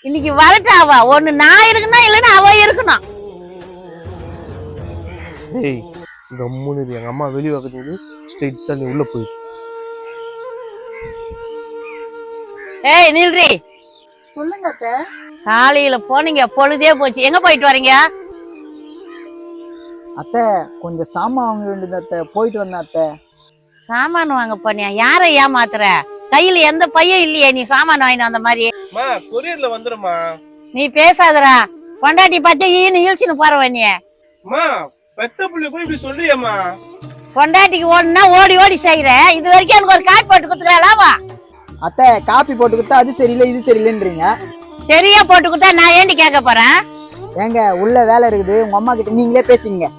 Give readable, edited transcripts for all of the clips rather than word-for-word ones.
இன்னைக்கு வரட்டா அவ ஒண்ணு நான் இருக்கணும் இல்லைன்னா அவ இருக்கணும். ஏய் கம்முன்னு எங்க அம்மா வெளியே வைக்கிறது ஸ்ட்ரெயிட்டா நீ உள்ள போயிடு. ஏய் நில்றி. சொல்லுங்க அத்தை. காலையில போனீங்க பொழுதே போச்சு, எங்க போயிட்டு வரீங்க? அத்தை கொஞ்சம் சாமான் வாங்க வேண்டியது அத்தை, போயிட்டு வந்தேன் அத்தை. சாமான் வாங்க போனியா? யாரை ஏமாத்துற? கையில எந்த பையன் இல்லையே நீ சாமான் வாங்கின அந்த மாதிரி. கொரியர்ல வந்துருமா. நீ பேசாதடா, பொண்டாட்டி பார்த்து ஈன்னு இழுச்சுன்னு போறவ நீ. பெத்த புள்ளி போய் இப்படி சொல்றியம்மா. பொண்டாட்டிக்கு ஓடுனா ஓடி ஓடி செய்யற, இது வரைக்கும் எனக்கு ஒரு கார்டு போட்டு கொடுத்துக்கலாமா? அத்தை காப்பி போட்டு கொடுத்தா அது சரியில்லை இது சரியில்லைன்றீங்க. சரியா போட்டு கொடுத்தா நான் ஏண்டி கேட்க போறேன்? ஏங்க உள்ள வேலை இருக்குது, உங்க அம்மா கிட்ட நீங்களே பேசுங்க.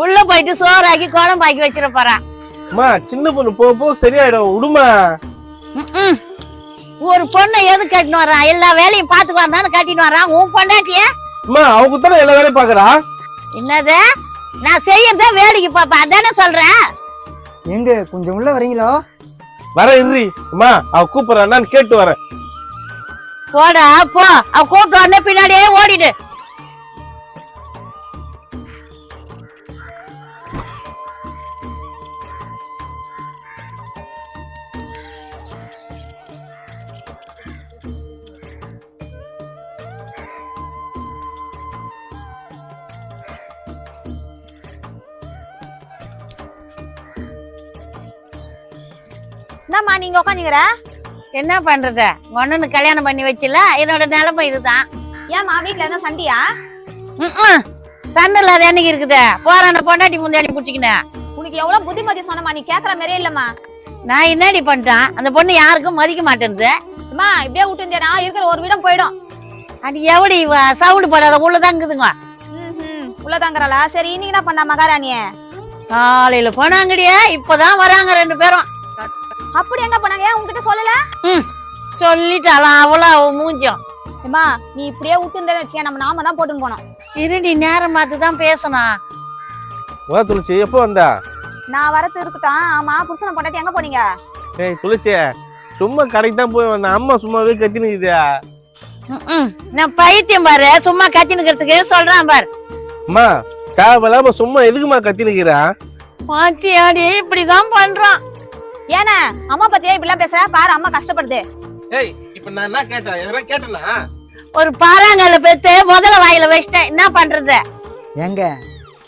உள்ள போயிட்டு சோறாக்கி குழம்பாக்கி வச்சிட போறான். சின்ன பொண்ணு போ சரியாயிடும் விடுமா. ஒரு பொண்ணை எது கட்டின்னு வரான்? எல்லா வேலையும் பாத்துக்கு வந்தான்னு கட்டின்னு வரான். உன் பொண்டாட்டிய அவங்க தானே எல்லா வேலையும் பாக்குறா. என்னது நான் செய்யறத வேலைக்கு பாப்பா, அதானே சொல்றேன். எங்க கொஞ்சம் உள்ள வரீங்களோ? வர இரு அவ கூப்பிடறான்னு கேட்டு வரேன். போடா போ, அவ கூப்பிட்டு வந்த பின்னாடியே ஓடிடு. என்னம்மா நீங்க உட்காந்துக்கிற? என்ன பண்றது, ஒன்னு கல்யாணம் பண்ணி வச்சுல, என்னோட நிலைமை இதுதான். ஏம்மா வீட்டுல என்ன சண்டையா? சண்டை இல்லாத என்னைக்கு இருக்குது? போறான பொண்டாட்டி முந்தாடி புடிச்சுக்கினேன். உனக்கு எவ்வளவு புத்திமதி சொன்னமா, நீ கேக்குற மாதிரியே இல்லம்மா. நான் என்னடி பண்ணிட்டேன்? அந்த பொண்ணு யாருக்கும் மதிக்க மாட்டேன்து. அம்மா இப்படியே விட்டுருந்தேனா இருக்கிற ஒரு வீடம் போயிடும். அது எவடி சவுண்டு போடாத உள்ளதாங்குதுங்க. உள்ளதாங்கறாளா? சரி இன்னைக்கு என்ன பண்ணா மகாராணிய? காலையில போனாங்கடியா, இப்பதான் வராங்க 2 பேரும். அப்படி எங்க போனாங்க? உங்ககிட்ட சொல்லல? சொல்லிட்டாலாம் அவ மூஞ்சம். அம்மா நீ இப்படியே விட்டுருந்தேன்னு வச்சுக்க, நம்ம நாம தான் போட்டுன்னு போனோம். இருடி நேரம் பார்த்துதான் பேசணும். துளசி எப்போ வந்தா? நான் வரது இருக்கட்டும். ஆமா புருஷனை பொண்டாட்டி எங்க போனீங்க? துளசி சும்மா கடைக்கு தான் போய் வந்தேன். அம்மா சும்மாவே கத்தினுக்குதா. நான் பைத்தியம் பாரு, சும்மா கத்தினுக்கிறதுக்கு சொல்றான் பாரு. அம்மா தேவையில்லாம சும்மா எதுக்குமா கத்தினுக்கிறா? பாத்தியாடி இப்படிதான் பண்றான். ஏன்னா அம்மா பத்தியா இப்படிலாம் பேசுற பாரு, அம்மா கஷ்டப்படுது. ஏய் இப்ப நான் என்ன கேட்டேன்? எதனா கேட்டேனா? ஒரு பாறாங்கல்ல பெத்து முதல்ல வாயில வச்சிட்டேன், என்ன பண்றது? ஏங்க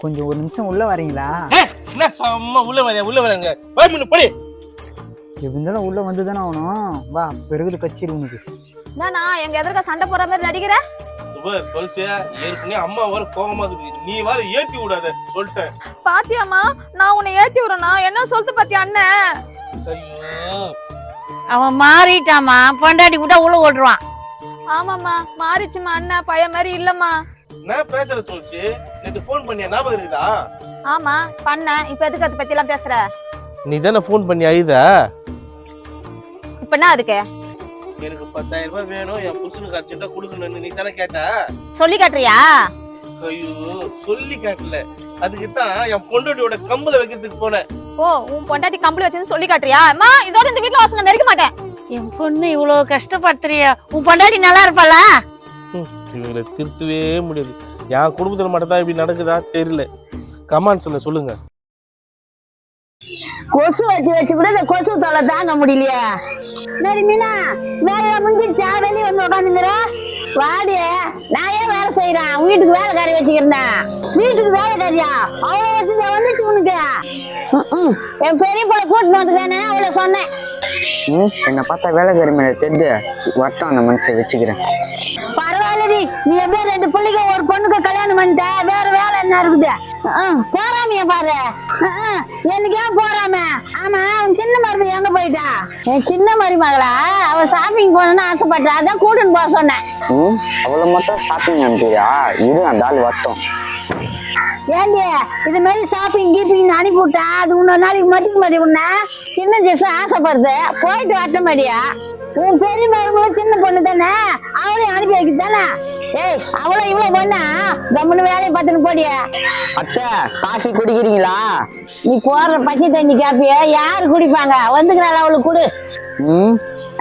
கொஞ்சம் ஒரு நிமிஷம் உள்ள வரீங்களா? என்ன சும்மா உள்ள வரேங்க. போடி. எப்படி இருந்தாலும் உள்ள வந்துதானே ஆகணும். வா பெருகுது கச்சிரு உனக்கு. நானா எங்க எதிர்க்க சண்டை போற மாதிரி நடிக்கிற? துளசியா ஏற்கனவே அம்மா வர கோபமா இருக்கு, நீ வர ஏத்தி விடாத சொல்லிட்டேன். பாத்தியாமா நான் உன்னை ஏத்தி விடுறேனா? என்ன சொல்லிட்டு பாத்தியா அண்ணன்? அவன் மாறிட்டாமா, பொண்டாட்டி கூட உள்ள ஓடுறான். ஆமாமா மாறிச்சுமா, அண்ணன் பழைய மாதிரி இல்லம்மா. நான் பேசுற துளசி, நேத்து போன் பண்ணியா ஞாபகம் இருக்குதா? ஆமா பண்ண. இப்ப எதுக்கு அதை பத்தி எல்லாம் பேசுற? நீ தானே போன் பண்ணி அழுதா? இப்ப என்ன அதுக்கு? எனக்கு 10,000 ரூபாய் வேணும், என் புருஷனுக்கு அர்ஜென்ட்டா கொடுக்கணும்னு நீ தானே கேட்ட. சொல்லி காட்டுறியா? ஐயோ சொல்லி காட்டல, அதுக்கு தான் என் பொண்டாட்டியோட கம்பளை வைக்கிறதுக்கு போனேன். ஓ உன் பொண்டாட்டி கம்பளி வச்சுன்னு சொல்லி காட்டுறியா? அம்மா இதோட இந்த வீட்டுல வாசனை மெரிக்க மாட்டேன். என் பொண்ணு இவ்வளவு கஷ்டப்படுத்துறியா? உன் பொண்டாட்டி நல்லா இருப்பாளா? இவங்களை திருத்தவே முடியாது. என் குடும்பத்துல மட்டும் தான் இப்படி நடக்குதா தெரியல. கமெண்ட்ஸ்ல சொல்லுங்க. கொசு வச்சு கூட இந்த கொசு தொலை தாங்க முடியலையா? சரி மீனா வேலை முடிஞ்சிச்சா? வெளியே வந்து உட்காந்துங்கிற வாடி. நான் ஏன் வேலை செய்யறேன்? வீட்டுக்கு வேலைக்காரி வச்சுக்கிறேன்னா? வீட்டுக்கு வேலைக்காரியா? அவ்வளவு வசதியா வந்துச்சு உனக்கு? என் பெரிய பிள்ளை கூட்டிட்டு வந்துட்டானே, அவளை சொன்னேன். என்ன பார்த்தா வேலைக்காரி மேல தெரிஞ்சு வட்டம் அந்த மனுஷன் வச்சுக்கிறேன். பரவாயில்லடி, நீ எப்படியே 2 பிள்ளைங்க ஒரு பொண்ணுக்கு கல்யாணம் பண்ணிட்ட, வேற வேலை என்ன இருக்குது? போறாமைய பாரு. எனக்கு ஏன் போறாம? ஆமா அவன் சின்ன மருமக எங்க போயிட்டா? என் சின்ன மருமகளா? அவ ஷாப்பிங் போகணும்னு ஆசைப்பட்டா, அதான் கூட்டின்னு போக சொன்னேன். அவளை மட்டும் ஷாப்பிங் அனுப்பியா? இரு அந்த ஆள் வட்டம். ஏண்டி இது மாதிரி ஷாப்பிங் கீப்பிங் அனுப்பி விட்டா அது இன்னொரு நாளைக்கு மதிக்க மாட்டேன்னா? சின்ன ஜெஸ் ஆசைப்படுது, போயிட்டு வரட்ட மாதிரியா? உன் பெரிய மருமகளும் சின்ன பொண்ணு தானே, அவளையும் அனுப்பி வைக்க தானே. ஏய் அவ்வளவு இவ்வளவு பொண்ணா? கம்முன்னு வேலையை பார்த்துன்னு போடியா? அத்தை காஃபி குடிக்கிறீங்களா? நீ போடுற பச்சை தண்ணி காப்பிய யாரு குடிப்பாங்க? வந்துக்கிறாள் அவளுக்கு கொடு.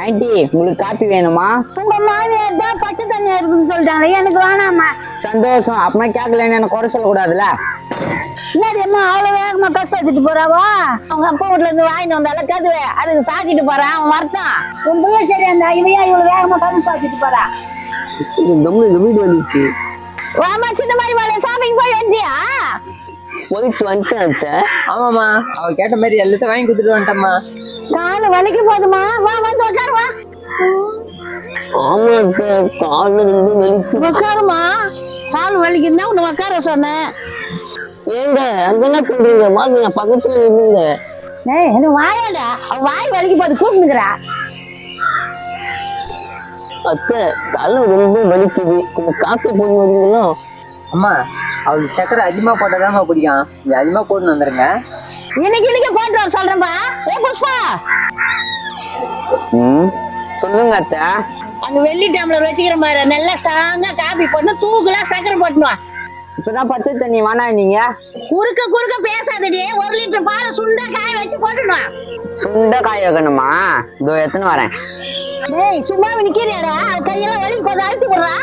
ஆண்டி உங்களுக்கு காப்பி வேணுமா? உங்க மாமியார் தான் பச்சை தண்ணியா இருக்குன்னு சொல்லிட்டாங்க, எனக்கு வேணாமா. சந்தோஷம். அப்படின்னா கேட்கலன்னு எனக்கு குறை சொல்லக்கூடாதுல்ல. என்னடி அம்மா அவ்வளவு வேகமா கஷ்டம் வச்சுட்டு போறாவோ? அவங்க அப்பா வீட்டுல இருந்து வாங்கிட்டு வந்தால கதுவே அதுக்கு சாத்திட்டு போறான், அவன் வரட்டும். உன் பிள்ளை சரி அந்த இவையா இவ்வளவு வேகமா கது சாத்திட்டு போறா. இந்த வீடு வந்துச்சு. வாமா சின்ன மாதிரி வாழை சாமிக்கு போய் வண்டியா? போயிட்டு வந்துட்டேன் அத்தை. ஆமாம்மா, அவ கேட்ட மாதிரி எல்லாத்தையும் வாங்கி கொடுத்துட்டு வந்துட்டம்மா. காலு வலிக்கு போதுமா? வா வந்து உட்காருவா. ஆமா அத்தை, கால ரொம்ப வலிக்கு. உட்காருமா, கால் வலிக்குன்னா உன்னை உட்கார சொன்னேன். ஏங்க அங்க என்ன பண்றீங்க? வாங்க பக்கத்துல நின்னுங்க. ஏய் என்ன வாயாடா, அவ வாய் வலிக்கு போது கூப்பிடுங்கிறா. அத்தை தலை ரொம்ப வலிக்குது, கொஞ்சம் காப்பி போட்டு வரீங்களா? அம்மா, அவளுக்கு சக்கரை அதிகமா போட்டாதாம்மா பிடிக்கும். நீங்க அதிகமா போட்டு வந்துருங்க. இன்னைக்கு போட்டு வர சொல்றேன்பா. ஏ புஷ்பா, சொல்லுங்க அத்தை. அங்க வெள்ளி டம்ளர் வச்சுக்கிறேன் பாரு, நல்லா ஸ்ட்ராங்கா காபி போட்டு தூக்குல சக்கரை போட்டுவா. இப்பதான் பச்சை தண்ணி வேணா நீங்க குறுக்க பேசாதடி. 1 லிட்டர் பாலை சுண்டா காய வச்சு போட்டுடுவா. சுண்ட காய வைக்கணுமா? இதோ எத்தனை வரேன். ஏய் சும்மா நிக்கிறியாடா, கையெல்லாம் வலி கொஞ்சம் அழுத்தி போடுறா.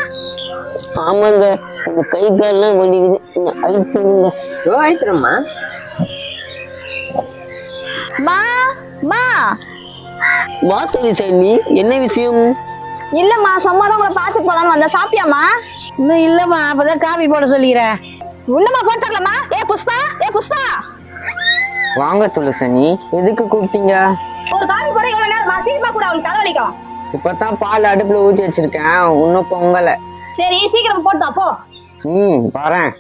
ஆமாங்க, உங்க கை கால்லாம் வலிக்குது, கொஞ்சம் அழுத்துங்க. ஆயிடுறம்மா. மா மா வாத்தொலி சைனி, என்ன விஷயம்? இல்லம்மா, சும்மா தான் உங்களை பார்த்து போலான்னு வந்தேன். சாப்பிட்டியாம்மா? இன்னும் இல்லம்மா, அப்பதான் காபி போட சொல்லிக்கிறேன். உள்ளமா போட்டுக்கலாமா? ஏ புஷ்பா, வாங்க துளசனி, எதுக்கு கூப்பிட்டீங்க? ஒரு காபி போட இவ்வளவு நேரமா? சீக்கிரமா கூட, அவளுக்கு தலைவலிக்கும். இப்பதான் பால் அடுப்புல ஊத்தி வச்சிருக்கேன், இன்னும் பொங்கல. சரி சீக்கிரம் போட்டு போ. வரேன்.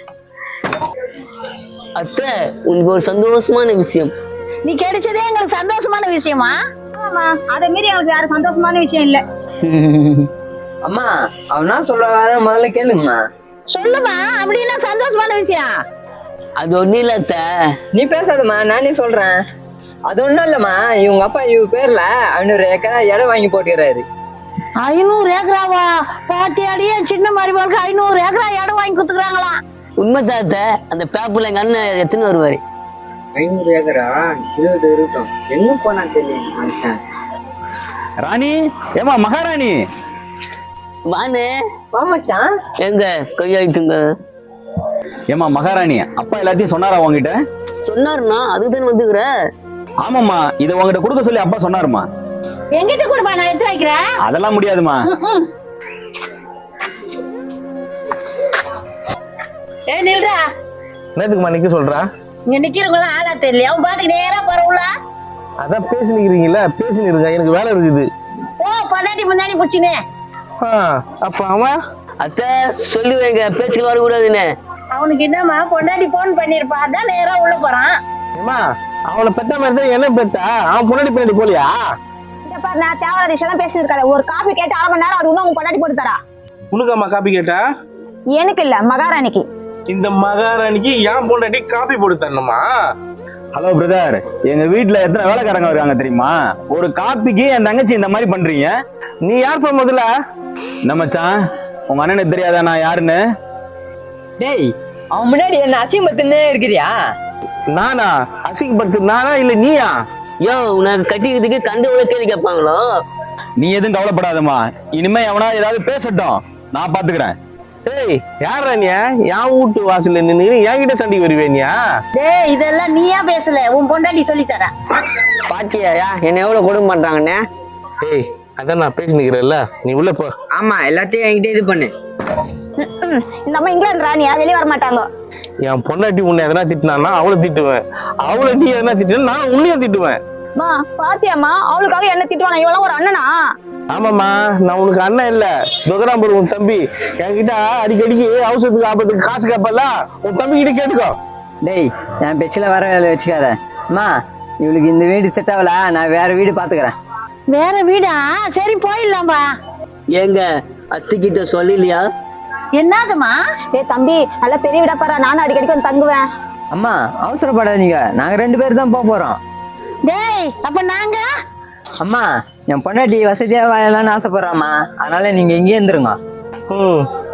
அத்தை, உங்களுக்கு ஒரு சந்தோஷமான விஷயம். நீ கிடைச்சதே எங்களுக்கு சந்தோஷமான விஷயமா? ஆமா, அதை மீறி எங்களுக்கு வேற சந்தோஷமான விஷயம் இல்ல. அம்மா, அவனா சொல்ற வேற முதல்ல கேளுங்கம்மா. சொல்லுமா, அப்படின்னா சந்தோஷமான விஷயம். அது ஒண்ணு இல்ல அத்தை. நீ பேசாதம்மா, நானே சொல்றேன். அது ஒண்ணும் இல்லம்மா, இவங்க அப்பா இவங்க பேர்ல 500 ஏக்கரா இடம் வாங்கி போட்டுக்கிறாரு. 500 ஏக்கராவா? பாட்டியாடியே சின்ன மருமகளுக்கு 500 ஏக்கரா இடம் வாங்கி கொடுத்துக்கிறாங்களாம். உண்மைதான் அத்தை. அந்த பேப்பர்ல எங்க அண்ணன் எத்தனை வருவாரு? 500 ஏக்கரா 20 இருக்கும். எங்க போனா தெரியும் மனுஷன். ராணி, ஏமா மகாராணி, வானே மச்சான். எங்க கையாயிட்டுங்க. ஏமா மகாராணி, அப்பா எல்லாத்தையும் சொன்னாரா உங்ககிட்ட? சொன்னாருண்ணா, அதுக்கு தானே வந்துக்கிற. ஆமாம்மா, இதை உங்ககிட்ட கொடுக்க சொல்லி அப்பா சொன்னாருமா. எங்கிட்ட கொடுப்பா, நான் எடுத்து வைக்கிறேன். அதெல்லாம் முடியாதுமா. ஏய் நில்றா. என்னதுக்குமா நிக்க சொல்றா? இங்க நிக்கிறவங்களாம் ஆளா தெரியல, அவன் பாட்டுக்கு நேரா பரவுல. அதான் பேசினிக்கிறீங்களா? பேசினிருங்க, எனக்கு வேலை இருக்குது. ஓ பொண்டாட்டி முன்னாடி புடிச்சுனே. அப்ப அவன் அத்தை சொல்லி வைங்க, பேச்சுக்கு வரக்கூடாதுன்னு. அவனுக்கு என்னமா பொண்டாட்டி போன் பண்ணிருப்பா, அதான் நேரா உள்ள போறான். ஏமா அவனை பெத்த மாதிரி தான் என்ன பெத்தா? அவன் பொண்டாட்டி பின்னாடி போலியா? இந்த பாரு, நான் தேவையான விஷயம் பேசி இருக்காரு. ஒரு காபி கேட்டு 1/2 மணி நேரம், அது இன்னும் உங்க பொண்டாட்டி போட்டு தரா. உனக்காமா காப்பி கேட்டா? எனக்கு இல்ல, மகாராணிக்கு. இந்த மகாராணிக்கு ஏன் பொண்டாட்டி காப்பி போட்டு தரணுமா? ஹலோ பிரதர், எங்க வீட்டுல எத்தனை வேலைக்காரங்க இருக்காங்க தெரியுமா? ஒரு காப்பிக்கு என் தங்கச்சி இந்த மாதிரி பண்றீங்க. நீ யார்ப்பா முதல்ல? நம்மச்சான், உங்க அண்ணனுக்கு தெரியாதா நான் யாருன்னு? டேய், அவன் முன்னாடி என்ன அசிங்கத்துன்னு இருக்கிறியா? நானா அசிங்கப்படுத்து? நானா இல்ல நீயா? யோ, உனக்கு கட்டிக்கிறதுக்கு கண்டு உள்ள கேள்வி கேட்பாங்களோ? நீ எதுவும் கவலைப்படாதம்மா, இனிமே எவனா ஏதாவது பேசட்டும், நான் பாத்துக்கிறேன். ஏய் யாரா நீ? என் வீட்டு வாசல்ல நின்னு என்கிட்ட சண்டைக்கு வருவேனியா? டேய் இதெல்லாம் நீயா பேசல, உன் பொண்டாட்டி சொல்லி தர. பாத்தியாயா என்ன எவ்வளவு கொடுமை பண்றாங்கன்னு? ஏய் அதான் நான் பேசி நிக்கிறேன்ல, நீ உள்ள போ. ஆமா, எல்லாத்தையும் என்கிட்ட இது பண்ணு. இந்த அம்மா இங்கிலாந்து ராணியா, வெளியே வர மாட்டாங்க. என் பொண்டாட்டி உன்னை எதனா திட்டினான்னா அவளை திட்டுவேன், அவளை நீ எதனா திட்டினா நான் உன்னையும் திட்டுவேன். மா பாத்தியாம்மா, அவளுக்காக என்ன திட்டுவானா? இவெல்லாம் ஒரு அண்ணனா? ஆமாம்மா, நான் உனக்கு அண்ணன் இல்ல, துகராம்பூர் உன் தம்பி. என்கிட்ட அடிக்கடிக்கு அவசரத்துக்கு ஆபத்துக்கு காசு கேட்பல, உன் தம்பி கிட்ட கேட்டுக்கோ. டேய், என் பெச்சில வர வேலை வச்சுக்காத. அம்மா, இவளுக்கு இந்த வீடு செட் ஆகல, நான் வேற வீடு பாத்துக்கிறேன். வேற வீடா? சரி போயிடலாம்பா. ஏங்க அத்திக்கிட்ட சொல்லலையா? என்னதுமா? ஏய் தம்பி, நல்ல பெரிய வீடா பாரு, நானும் அடிக்கடிக்கு வந்து தங்குவேன். அம்மா அவசரப்படாதீங்க, நாங்க 2 பேர் தான் போறோம். டேய் அப்ப நாங்க? அம்மா, என் பொண்டாட்டி வசதியா வாழலாம்னு ஆசைப்படுறாம்மா, அதனால நீங்க இங்கே இருந்துருங்க.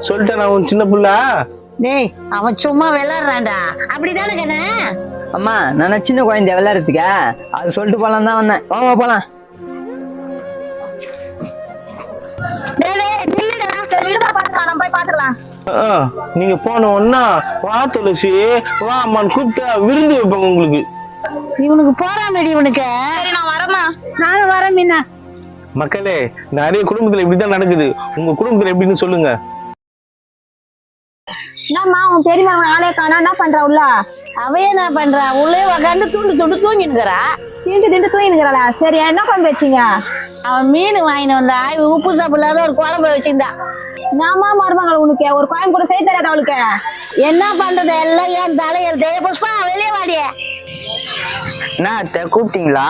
சொல்லிட்டேன் நான் உன் சின்ன புள்ள. டேய் அவன் சும்மா விளையாடுறான்டா, அப்படிதானே கண்ணு? அம்மா, நான் சின்ன குழந்தை விளையாடுறதுக்கா, அது சொல்லிட்டு போலாம் தான் வந்தேன். வாங்க போலாம். காணோம், போய் பாத்துக்கலாம். நீங்க போன ஒன்னா வா துளசி வா அம்மான்னு கூப்பிட்டா விருந்து வைப்பாங்க உங்களுக்கு. இவனுக்கு போறாமடி இவனுக்கு. சரி நான் வரேம்மா. நானும் வரேன் மீனா. மக்களே, நிறைய குடும்பத்துல இப்படிதான் நடக்குது. உங்க குடும்பத்துல எப்படின்னு சொல்லுங்க. என்னம்மா உன் பெரியம்மா ஆளே காணா, என்ன பண்றா உள்ள? அவையே என்ன பண்றா, உள்ளே உக்காந்து துண்டு துண்டு தூங்கினுக்குறா. திண்டு திண்டு தூங்கினுக்குறாளா? சரி என்ன பண்ண வச்சீங்க? அவன் மீன் வாங்கினு வந்தா, உப்பு சாப்பு இல்லாத ஒரு குழம்பு வச்சிருந்தா. நாமா மருமகள் உனக்கு ஒரு கோயம் கூட செய்ய தெரியாத அவளுக்கு? என்ன பண்றது, எல்லாம் ஏன் தலையெழுத்து. புஷ்பா வெளியே வாடியே. என்ன அத்தை கூப்பிட்டீங்களா?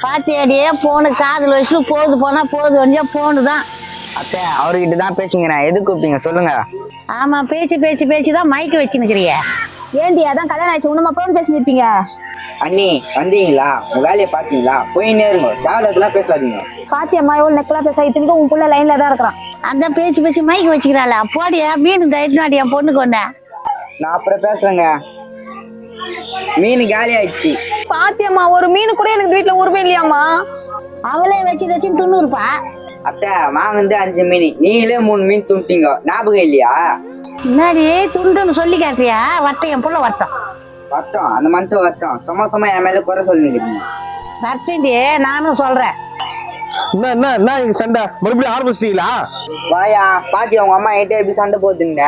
பாத்தியாடியே போனு காதுல வச்சுட்டு போது போனா போது வண்டியா போனுதான். அத்தை அவர்கிட்ட தான் பேசுங்கிறேன், எது கூப்பிட்டீங்க சொல்லுங்க. ஆமா, பேச்சு பேச்சு பேச்சுதான் மைக்கு வச்சுன்னுக்கிறிய. ஏண்டி அதான் கல்யாணம் ஆயிடுச்சு, உன்னமா போன் பேசினிருப்பீங்க. அண்ணி வந்தீங்களா? உங்க வேலையை பாத்தீங்களா? போயின்னே இருங்க, தேவையில்லாம் பேசாதீங்க. பாத்தியம்மா எவ்வளவு நெக்கலா பேச, இத்தனைக்கும் உன் புள்ள லைன்ல தான் இருக்கிறான். அந்த பேச்சு பேச்சு மைக்கு வச்சுக்கிறாளா? போடியா மீன் தயிர்னாடி என் பொண்ணு கொண்ட. நான் அப்புறம் பேசுறேங்க. மீன் காலி ஆயிடுச்சு. பாத்தியம்மா ஒரு மீன் கூட எனக்கு வீட்டுல உரிமை இல்லையாம்மா. அவளே வச்சு வச்சு துண்ணுருப்பா. அத்தை வாங்கினது 5 மீன், நீங்களே 3 மீன் துண்டிங்க, ஞாபகம் இல்லையா? முன்னாடி துண்டுன்னு சொல்லி காட்டியா? வட்டம் என் புள்ள வட்டம். வட்டம் அந்த மனுஷன் வட்டம், சும்மா என் மேல குறை சொல்லுங்க. வட்டண்டி நானும் சொல்றேன். என்ன சண்டை மறுபடியும் ஆரம்பிச்சிட்டீங்களா? வாயா பாத்தியா உங்க அம்மா என்கிட்ட எப்படி சண்டை போட்டுங்க.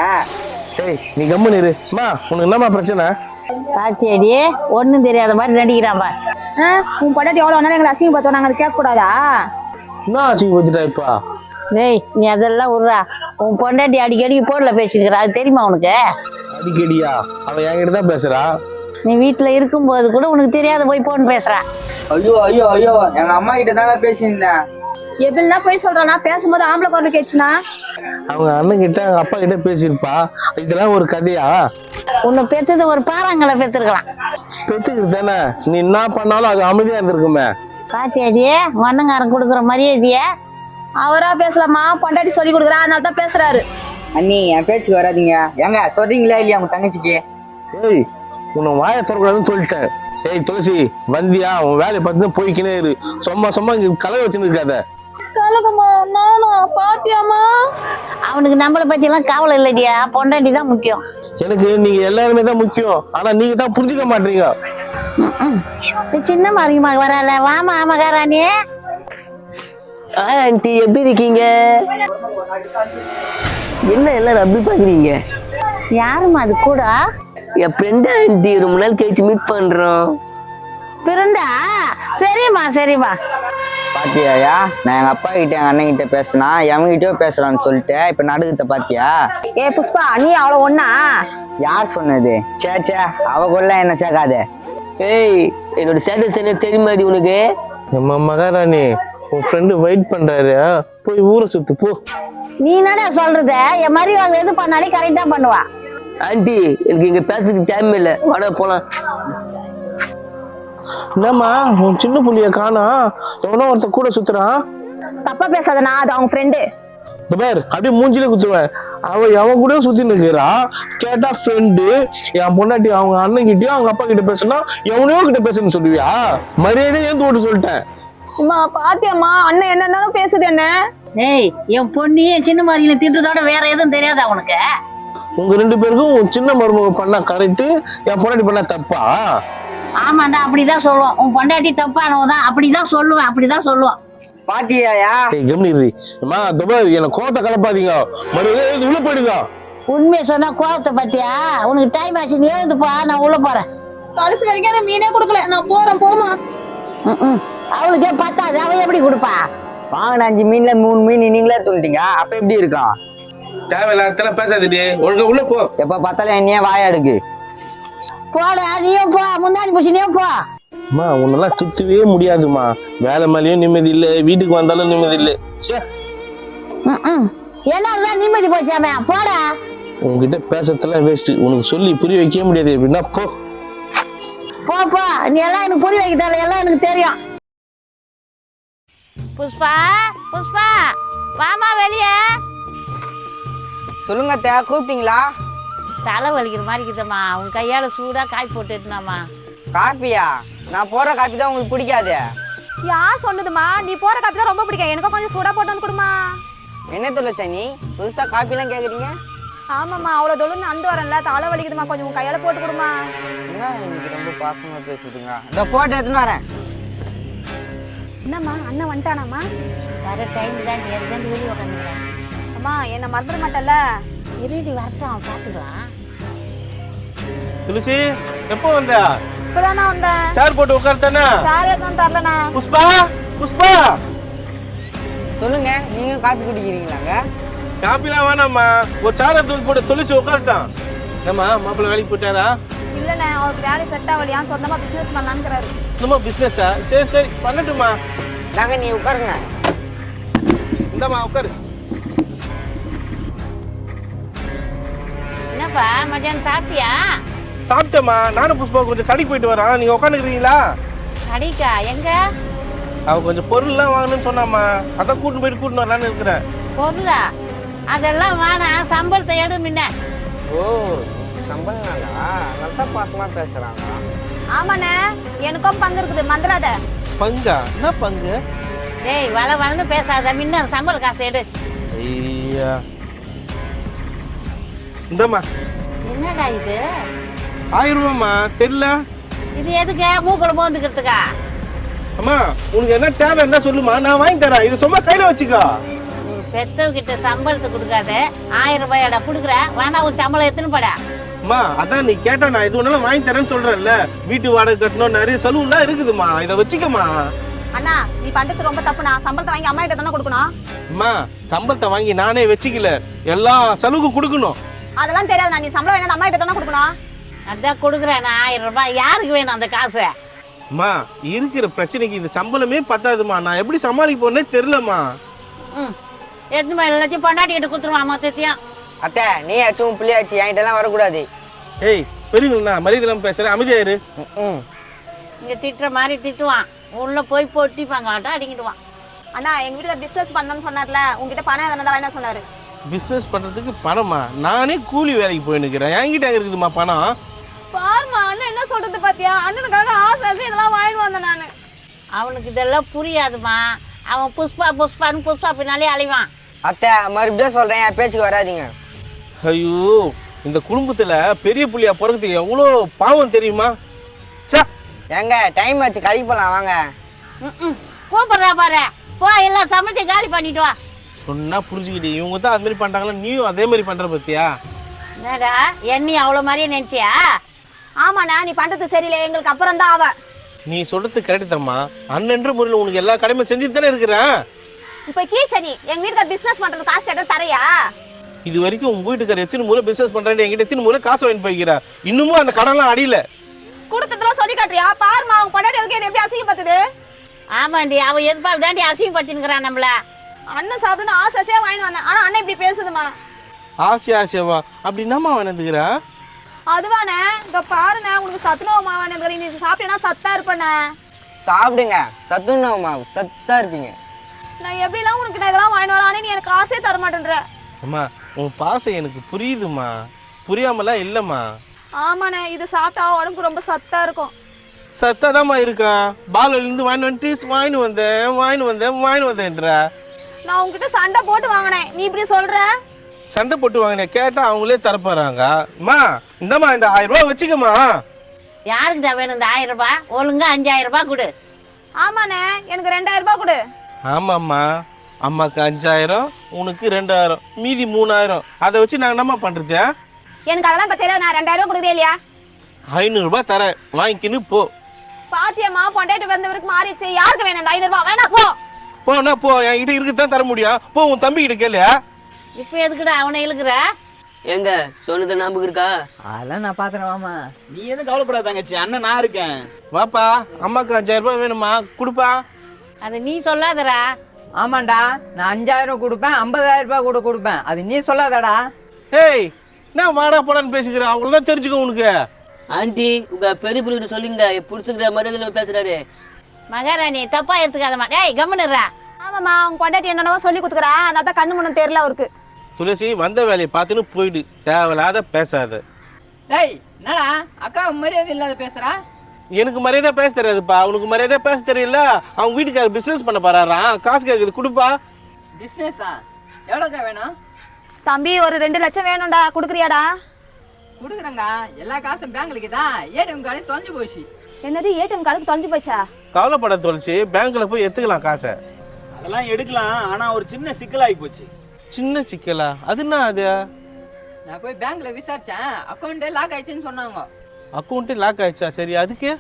ஏய் நீ கம்முன்னு இரு. அம்மா உனக்கு என்னம்மா பிரச்சனை? பாத்தியாடி ஒண்ணும் தெரியாத மாதிரி நடிக்கிறான் பார். உன் பொண்டாட்டி எவ்வளவு வேணாலும் எங்களை அசிங்க பார்த்தோம், நாங்க அதை கேட்க கூடாதா? என்ன ஆச்சுக்கு பார்த்துட்டா இப்பா? டேய் நீ அதெல்லாம் விட்றா. உன் பொண்டாட்டி அடிக்கடிக்கு போன்ல பேசிருக்கிறா, அது தெரியுமா உனக்கு? அடிக்கடியா? அவன் என்கிட்ட தான் பேசுறா. நீ வீட்டுல இருக்கும்போது கூட உனக்கு தெரியாத போய் போன் பேசுறா. ஐயோ ஐயோ ஐயோ, எங்க அம்மா கிட்ட தானே பேசியிருந்தேன். எப்படின்னா போய் சொல்றானா? பேசும்போது ஆம்பளை குரல் கேட்டுச்சுனா? அவங்க அண்ணன் கிட்ட அவங்க அப்பா கிட்ட பேசியிருப்பா. இதெல்லாம் ஒரு கதையா? உன்னை பெத்தது ஒரு பாறாங்களை பெத்திருக்கலாம். பெத்துக்கிறது தானே, நீ என்ன பண்ணாலும் அது அமைதியா இருந்திருக்குமே. பாத்தியாடி மண்ணங்காரன் கொடுக்குற மரியாதைய. அவரா பேசலாமா? பொண்டாட்டி சொல்லி கொடுக்குறா, அதனால தான் பேசுறாரு. அண்ணி என் பேச்சுக்கு வராதீங்க. ஏங்க சொல்றீங்களா இல்லையா உங்க தங்கச்சிக்கு? ஏய் உன்னை வாயை திறக்கூடாதுன்னு சொல்லிட்டேன். ஏய் துளசி வந்தியா? உன் வேலையை பார்த்து போய்க்கினே இரு. சும்மா இங்க கலவை வச்சுன்னு இருக்காத. கலகமா நானா? பாத்தியாமா? அவனுக்கு நம்மளை பத்தி எல்லாம் கவலை இல்லடியா, பொண்டாட்டி தான் முக்கியம். எனக்கு நீங்க எல்லாருமே தான் முக்கியம். ஆனா நீங்க தான் புரிஞ்சுக்க மாட்டீங்க. சின்ன மருமா வரால. வாமா மகாராணி. ஆண்டி எப்படி இருக்கீங்க? என்ன எல்லாரும் அப்படி பாக்குறீங்க? யாருமா அது கூட? என் ஃப்ரெண்ட் ஆண்டி, ரொம்ப நாள் கழிச்சு மீட் பண்றோம். பிறண்டா? சரிம்மா சரிம்மா. பாத்தியாயா, நான் எங்க அப்பா கிட்ட எங்க அண்ணன் கிட்ட பேசினா எவங்கிட்டயோ பேசுறான்னு சொல்லிட்டு இப்ப நாடகத்தை பாத்தியா? ஏ புஷ்பா, நீ அவ்வளவு ஒண்ணா? யார் சொன்னது? சே அவ கொள்ள என்ன சேர்க்காத. ஏய் என்னோட ஸ்டேட்டஸ் என்ன தெரியுமாடி உனக்கு? நம்ம மகாராணி உன் ஃப்ரெண்டு வெயிட் பண்றாரு, போய் ஊரை சுத்து போ. நீ என்ன சொல்றது? என் மாதிரி அவங்க எது பண்ணாலும் கரெக்டா பண்ணுவா. ஆண்டி எனக்கு இங்க பேசுறதுக்கு டைம் இல்லை, வாடா போலாம். என்னம்மா உன் சின்ன புள்ளிய காணா? எவனோ ஒருத்த கூட சுத்துறான். தப்பா பேசாதனா, அது அவங்க ஃப்ரெண்டு. இந்த பேர் அப்படியே மூஞ்சிலே குத்துவேன். அவன் கூட சுத்தி நிக்கிறா. கேட்டா ஃப்ரெண்டு. என் பொண்டாட்டி அவங்க அண்ணன் கிட்டயும் அவங்க அப்பா கிட்ட பேசினா எவனையோ கிட்ட பேசுன்னு சொல்லுவியா? மரியாதையை ஏன் ஓட்டு சொல்லிட்டேன். அம்மா பாத்தியம்மா, அண்ணன் என்னன்னாலும் பேசுது என்ன? ஏய் என் பொண்ணையும் சின்ன மாதிரில திட்டுறதோட வேற எதுவும் தெரியாதா உனக்கு? உங்க 2 பேருக்கும் உன் சின்ன மருமக பண்ணா கரெக்ட், என் பொண்டாட்டி பண்ணா தப்பா? ஆமாண்டா, அப்படிதான் சொல்லுவோம். உன் பொண்டாட்டி தப்பானவதான் அப்படிதான் சொல்லுவோம். பாத்தியாயா? கம்னிடுறி அம்மா. என்ன கோவத்தை கலப்பாதீங்க, மறுபடியும் உள்ள போயிடுங்க. உண்மையை சொன்னா கோவத்தை பத்தியா? உனக்கு டைம் ஆச்சு, நீ எழுந்துப்பா, நான் உள்ள போறேன். கடைசி வரைக்கும் எனக்கு மீனே கொடுக்கல, நான் போறேன். போமா அவளுக்கே பத்தாது, அவ எப்படி கொடுப்பா? வாங்கின 5 மீன்ல 3 மீன் நீங்களே துண்டிங்க, அப்ப எப்படி இருக்கும்? தேவையில்லாத பேசாதே, ஒழுங்கா உள்ள போ. எப்ப பார்த்தாலும் என்னையே வாயாடுக்கு. போடா நீயும் போ, முந்தாணி பூச்சி நீயும் போ. அம்மா உன்னெல்லாம் சுத்தவே முடியாதுமா. வேலை மேலேயும் நிம்மதி இல்லை, வீட்டுக்கு வந்தாலும் நிம்மதி இல்லை. என்னாலதான் நிம்மதி போச்சாமே. போடா. உங்ககிட்ட பேசறதெல்லாம் வேஸ்ட். உனக்கு சொல்லி புரிய வைக்க முடியாது. எப்படின்னா போ போ. நீ எல்லாம் எனக்கு புரிய வைக்க தேவை, எல்லாம் எனக்கு தெரியும். புஷ்பா வாமா வெளியே. சொல்லுங்க தே, கூப்பிட்டீங்களா? தலை வலிக்கிற மாதிரி இருக்குதம்மா. உன் கையால சூடா காய் போட்டுட்டுனாமா. காப்பியா? நான் போற காப்பி தான் உங்களுக்கு பிடிக்காது. யார் சொன்னதுமா? நீ போற காப்பி தான் ரொம்ப பிடிக்கும். எனக்கும் கொஞ்சம் சூடா போட்டு வந்து கொடுமா. என்ன துளசி நீ புதுசா காப்பிலாம் கேக்குறீங்க? ஆமாம்மா அவ்வளோ தொழுந்து அண்டு வரேன்ல தலை வலிக்குதுமா கொஞ்சம் உன் கையால போட்டு கொடுமா. என்ன இன்னைக்கு ரொம்ப பாசமா பேசுதுங்க. இந்த போட்டு எடுத்துன்னு வரேன். என்னம்மா அண்ணன் வந்துட்டானாம்மா? வர டைம் தான் எதுதான் வெளியே உட்காந்துக்கிறேன். அம்மா என்னை மறந்துட மாட்டல்ல? இருடி வரட்டும், அவன் பார்த்துக்கலாம். துளசி எப்போ வந்த? இப்பதானே வந்தேன். சேர் போட்டு உட்கார்த்தானே? சார் எதுவும் தரலண்ணா. புஷ்பா புஷ்பா சொல்லுங்க, நீங்களும் காப்பி குடிக்கிறீங்களாங்க? காப்பிலாம் வேணாம்மா, ஒரு சாரை தூள் போட்டு துளசி உட்காரட்டான். ஏம்மா மாப்பிள்ளை வேலைக்கு போயிட்டாரா? இல்லண்ணே அவருக்கு வேலை செட் ஆகலையா, சொந்தமா பிசினஸ் பண்ணலான்னுக்கிறாரு. சும்மா பிஸ்னஸா? சரி சரி பண்ணட்டுமா. நாங்க நீ உட்காருங்க. இந்தாம்மா உட்காரு. என்னப்பா மத்தியானம் சாப்பிட்டியா? சாப்பிட்டேம்மா. நானும் புஷ்பா கொஞ்சம் கடைக்கு போயிட்டு வரோம், நீங்க உட்காந்துக்கிறீங்களா? கடைக்கா? எங்க? அவ கொஞ்சம் பொருள்லாம் வாங்கணும்னு சொன்னாம்மா, அதான் கூட்டிட்டு வரலான்னு இருக்கிறேன். பொருளா? அதெல்லாம் வேணாம், சம்பளத்தை எடு முன்ன. ஓ சம்பளம்னாலா? நல்லா பாசமா பேசுறாங்க. ஆமாண்ணே எனக்கும் பங்கு இருக்குது, மந்திராத. பங்கா? என்ன பங்கு? டேய் வளர்ந்து பேசாத, முன்ன சம்பள காசு எடு. ஐயா இந்தம்மா. என்னடா இது? 1000 ரூபாய்மா. தெரியல. இது எதுக்கு? மூக்குல போந்துக்கிறதுக்கா? அம்மா உனக்கு என்ன தேவை என்ன சொல்லுமா, நான் வாங்கி தரேன். இது சும்மா கையில வச்சுக்கோ. ஒரு பெத்தவகிட்ட சம்பளத்தை கொடுக்காத 1000 ரூபாயோட கொடுக்குற, வேணா உன் சம்பளம் எடுத்துன்னு போடா. அம்மா அதான் நீ கேட்டா நான் இது ஒன்னாலும் வாங்கி தரேன்னு சொல்றேன்ல. வீட்டு வாடகை கட்டணும், நிறைய செலவுலாம் இருக்குதுமா, இதை வச்சுக்கம்மா. அண்ணா நீ பண்றது ரொம்ப தப்புண்ணா. சம்பளத்தை வாங்கி அம்மா கிட்ட தானே கொடுக்கணும். அம்மா சம்பளத்தை வாங்கி நானே வச்சுக்கல, எல்லா செலவுக்கும் கொடுக்கணும். அதெல்லாம் தெரியாது, நீ சம்பளம் வேணா அம்மா கிட்ட தானே கொடுக்கணும். அதான் கொடுக்குறேன் நான் 1000 ரூபாய். யாருக்கு வேணும் அந்த காசு? அம்மா இருக்கிற பிரச்சனைக்கு இது சம்பளமே பத்தாதுமா, நான் எப்படி சமாளிக்க போறேனே தெரியலம்மா. ம் எடுத்து போய் எல்லாத்தையும் பொண்டாட்டிக்கிட்ட கொடுத்துருவான் மொத்தத்தையும். அத்தை நீ ஆச்சும் பிள்ளையாச்சு, என்கிட்ட எல்லாம் வரக்கூடாது. ஏய் பெரியங்களா, மரியாதை இல்லாம பேசுறேன், அமைதியாயிரு. இங்க திட்டுற மாதிரி திட்டுவான், உள்ள போய் பொட்டிப்பாங்க ஆட்டம் அடிக்கிடுவான். அண்ணா எங்க வீட்டுல பிசினஸ் பண்ணணும்னு சொன்னார்ல, உங்ககிட்ட பணம் எதனா என்ன சொன்னாரு? பிசினஸ் பண்றதுக்கு பணமா? நானே கூலி வேலைக்கு போய் நிக்கிறேன், என்கிட்ட எங்க இருக்குதுமா பணம்? பாருமா அண்ணன் என்ன சொல்றது பாத்தியா? அண்ணனுக்காக ஆசை ஆசை இதெல்லாம் வாங்கிட்டு வந்தேன் நானு. அவனுக்கு இதெல்லாம் புரியாதுமா. அவன் புஷ்பான்னு புஷ்பா பின்னாலே அலைவான். அத்தை மறுபடியும் சொல்றேன், என் பேச்சுக்கு வராதீங்க. ஐயோ இந்த குடும்பத்துல பெரிய புள்ளியா பிறகுது எவ்வளோ பாவம் தெரியுமா? ஏங்க டைம் ஆச்சு, கடைக்கு போலாம் வாங்க. கூப்பிடுறா பாரு, போ எல்லாம் சமைச்சு காலி பண்ணிட்டு வா. சொன்னா புரிஞ்சுக்கிட்டு இவங்க தான் அது மாதிரி பண்றாங்களா, நீயும் அதே மாதிரி பண்ற பத்தியா? என்னடா எண்ணி அவ்வளோ மாதிரியே நினைச்சியா? ஆமாண்ணா நீ பண்றது சரியில்லை, எங்களுக்கு அப்புறம் தான் அவ. நீ சொல்றது கரெக்ட் தாம்மா, அண்ணன்ற முறையில் உனக்கு எல்லா கடமையும் செஞ்சுட்டு தானே இருக்கிறேன். இப்ப கீச்சனி எங்க வீட்டுக்கு பிசினஸ் பண்றது காசு கேட்டா தரையா? இது வரைக்கும் உங்க வீட்டுக்கார எத்தனை முறை பிசினஸ் பண்றேன், என்கிட்ட எத்தனை முறை காசு வாங்கி போய்க்கிறா, இன்னமும் அந்த கடன்லாம் அடியில. கொடுத்ததுல சொல்லி காட்டுறியா? பாருமா அவங்க பொண்டாட்டி எதுக்கு என்ன எப்படி அசிங்கப்படுத்துது? ஆமாண்டி, அவ எதுப்பால் தாண்டி அசிங்கப்படுத்தினுக்கிறான் நம்மள. அண்ணன் சாப்பிடுன்னு ஆசை ஆசையா வாங்கி வந்தேன், ஆனா அண்ணன் இப்படி பேசுதுமா. ஆசையாவா? அப்படின்னாமா வேணுந்துக்கிறா? அதுவானே இந்த பாருண்ணே, உங்களுக்கு சத்துணவு மாவானே, நீ சாப்பிட்டேன்னா சத்தா இருப்பண்ணே. சாப்பிடுங்க, சத்துணவு மாவு சத்தா இருப்பீங்க. நான் எப்படிலாம் உனக்கு நான் இதெல்லாம் வாங்கிட்டு வரேன், ஆனா நீ எனக்கு ஆசையே தர மாட்டேன்ற. அம்மா உன் பாசம் எனக்கு புரியுதுமா, புரியாமலாம் இல்லம்மா. ஆமாண்ணே இது சாப்பிட்டா உடம்புக்கு ரொம்ப சத்தா இருக்கும். சத்தாதாம்மா இருக்கா, பாலிலிருந்து வாங்கிட்டு வந்தேன்ற. நான் உங்ககிட்ட சண்டை போட்டு வாங்கினேன், நீ இப்படி சொல்ற? சண்டை போட்டு வாங்கினேன், கேட்டா அவங்களே தரப்போறாங்க. அம்மா இந்தம்மா இந்த 1000 ரூபாய் வச்சுக்கம்மா. யாருக்குடா வேணும் இந்த 1000 ரூபாய்? ஒழுங்கா 5000 ரூபாய் கொடு. ஆமாண்ணே எனக்கு 2000 ரூபாய் கொடு. ஆமாம்மா, அம்மாக்கு 5000, உனக்கு 2000, மீதி 3000. அதை வச்சு நாங்கள் என்னம்மா பண்ணுறது? எனக்கு அதெல்லாம் இப்போ தெரியாது, நான் 2000 ரூபாய் கொடுக்குறே இல்லையா? 500 ரூபாய் தரேன், வாங்கிக்கின்னு போ. பாத்தியம்மா பொண்டாட்டி வந்தவருக்கு மாறிடுச்சு, யாருக்கு வேணும் இந்த 500 ரூபாய்? வேணா போ. போனா போ, என்கிட்ட இருக்குதான் தர முடியும். போ உன் தம்பி கிட்ட கேளு. இப்போ எதுக்குடா அவனை இழுக்கிற? எங்க சொன்னது ஞாபகம் இருக்கா? அதெல்லாம் நான் பாத்துறேன் வாமா. நீ எதுவும் கவலைப்படாத தங்கச்சி, அண்ணன் நான் இருக்கேன். வாப்பா, அம்மாக்கு 5000 ரூபாய் வேணுமா, கொடுப்பா. அது நீ சொல்லாதடா. ஆமாண்டா, நான் 5000 கொடுப்பேன், 50000 ரூபாய் கூட கொடுப்பேன், அது நீ சொல்லாதடா. ஏய் நான் வாடா போடான்னு பேசிக்கிறேன், அவ்வளோதான் தெரிஞ்சுக்க உனக்கு. ஆண்டி உங்க பெரிய பிள்ளைகிட்ட சொல்லுங்க, புடிச்சுக்கிற மரியாதையில பேசுறாரு. மகாராணி தப்பா எடுத்துக்காதம்மா. டேய் கம்முன்னுறா. ஆமாம்மா உங்க பொண்டாட்டி என்னென்னவோ சொல்லி கொடுத்துக்கிறா, அதான் கண்ணு முன்னும் தெரியல அவருக்கு. துளசி வந்த வேலையை பார்த்துன்னு போயிடு, தேவையில்லாத பேசாத. டேய் என்னடா அக்கா மரியாதை இல்லாத பேசுறா? எனக்கு மரியாதை பேச தெரியாதுப்பா, உனக்கு மரியாதை பேச தெரியல. அவங்க வீட்டுக்காரர் பிசினஸ் பண்ண போறாராம், காசு கேட்குது, கொடுப்பா. பிசினஸா? எவ்வளோக்கா வேணும்? தம்பி ஒரு 2 லட்சம் வேணும்டா, குடுக்குறியாடா? கொடுக்குறேங்க. எல்லா காசும் பேங்க்லுக்கு தான். ஏடிஎம் கார்டு தொலைஞ்சு போச்சு. என்னது ஏடிஎம் கார்டுக்கு தொலைஞ்சு போச்சா? கவலைப்பட தொலைச்சி பேங்க்ல போய் எடுத்துக்கலாம் காசை. அதெல்லாம் எடுக்கலாம், ஆனா ஒரு சின்ன சிக்கலாகி போச்சு. சின்ன சிக்கலா? அது என்ன அது? நான் போய் பேங்க்ல விசாரிச்சேன், அக்கௌண்ட்டே லாக் ஆயிடுச்சுன்னு சொன்னாங்க. அக்கௌண்ட்டே லாக் ஆயிடுச்சா? சரி, அதுக்கு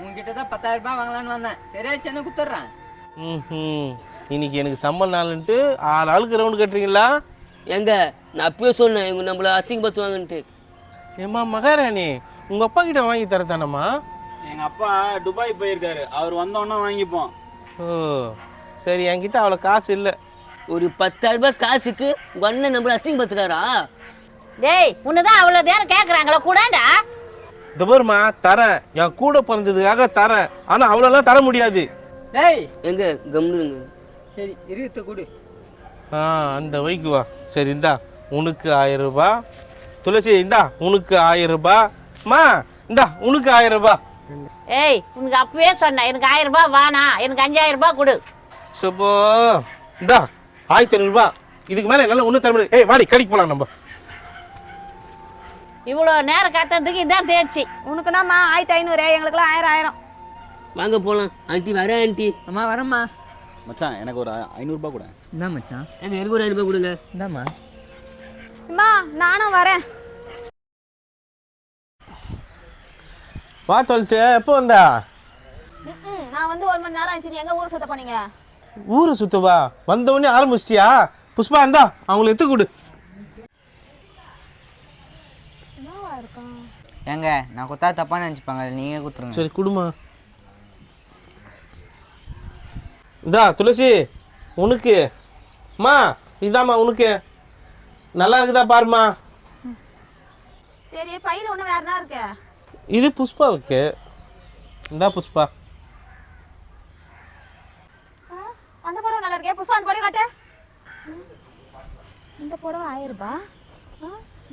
உங்ககிட்ட தான் 10,000 ரூபாய் வாங்கலான்னு வந்தேன். சரியாச்சுன்னு குத்துட்றேன். இன்னைக்கு எனக்கு சம்பள நாளுன்ட்டு ஆளுக்கு ரவுண்டு கட்டுறீங்களா? எங்க நான் அப்பயே சொன்னேன் இவங்க நம்மள அசிங்கப்படுத்துவாங்கன்ட்டு. ஏம்மா மகாராணி, உங்க அப்பா கிட்ட வாங்கி தரத்தானம்மா? எங்க அப்பா துபாய் போயிருக்காரு, அவர் வந்தோன்னா வாங்கிப்போம். ஓ சரி, என்கிட்ட அவ்வளோ காசு இல்லை. ஒரு 10,000 ரூபாய் காசுக்கு உங்க அண்ணன் நம்மள அசிங்கப்படுத்துறாரா? டேய் உன்னதான் அவ்வளவு நேரம் கேக்குறாங்களா கூடாண்டா? இந்த பாருமா, தரேன், என் கூட பிறந்ததுக்காக தரேன், ஆனா அவ்வளோலாம் தர முடியாது. டேய் எங்க கம்னுங்க. சரி இருபத்து கொடு. அந்த வைக்கு வா. சரி இந்தா உனக்கு 1000 ரூபாய். துளசி இந்தா உனக்கு 1000 ரூபாய். மா இந்தா உனக்கு 1000 ரூபாய். ஏய் உனக்கு அப்பவே சொன்னேன் எனக்கு 1000 ரூபாய் வானா, எனக்கு 5000 ரூபாய் கொடு. சப்போ இந்தா 1500 ரூபாய். இதுக்கு மேல என்னால ஒன்றும் தர முடியாது. ஏய் வாடி கடைக்கு போலாம் நம்ம. இவ்வளோ நேரம் கத்துறதுக்கு இதான் தேர்ச்சி. உனக்குனாமா 1500, எங்களுக்குலாம் 1000. வாங்க போலாம். ஆண்டி வரேன் ஆண்டி. அம்மா வரேம்மா. மச்சான் எனக்கு ஒரு 500 ரூபாய் கூட. என்ன மச்சான்? எனக்கு ஒரு 500 ரூபாய் கொடுங்க. இந்தாம்மா. அம்மா நானும் வரேன். வா தொலைச்சி, எப்போ வந்தா? நான் வந்து 1 மணி நேரம் ஆச்சு. எங்க ஊர் சுத்த போனீங்க? ஊரை சுத்தவா? வந்த உடனே ஆரம்பிச்சிட்டியா? புஷ்பா இந்தா அவங்களை எத்து கொடு. ஏங்க நான் குத்தா தப்பா நினச்சிப்பாங்க, நீங்க குத்துருங்க. சரி குடுமா. இந்தா துளசி உனக்கு. மா இதாம்மா உனக்கு. நல்லா இருக்குதா பாருமா. சரி பையில ஒண்ணு வேற என்ன இருக்கு? இது புஷ்பாவுக்கு. இந்தா புஷ்பா. அந்த புடவை நல்லா இருக்கே. புஷ்பா அந்த புடவை காட்டு. இந்த புடவை 1000 ரூபாய்,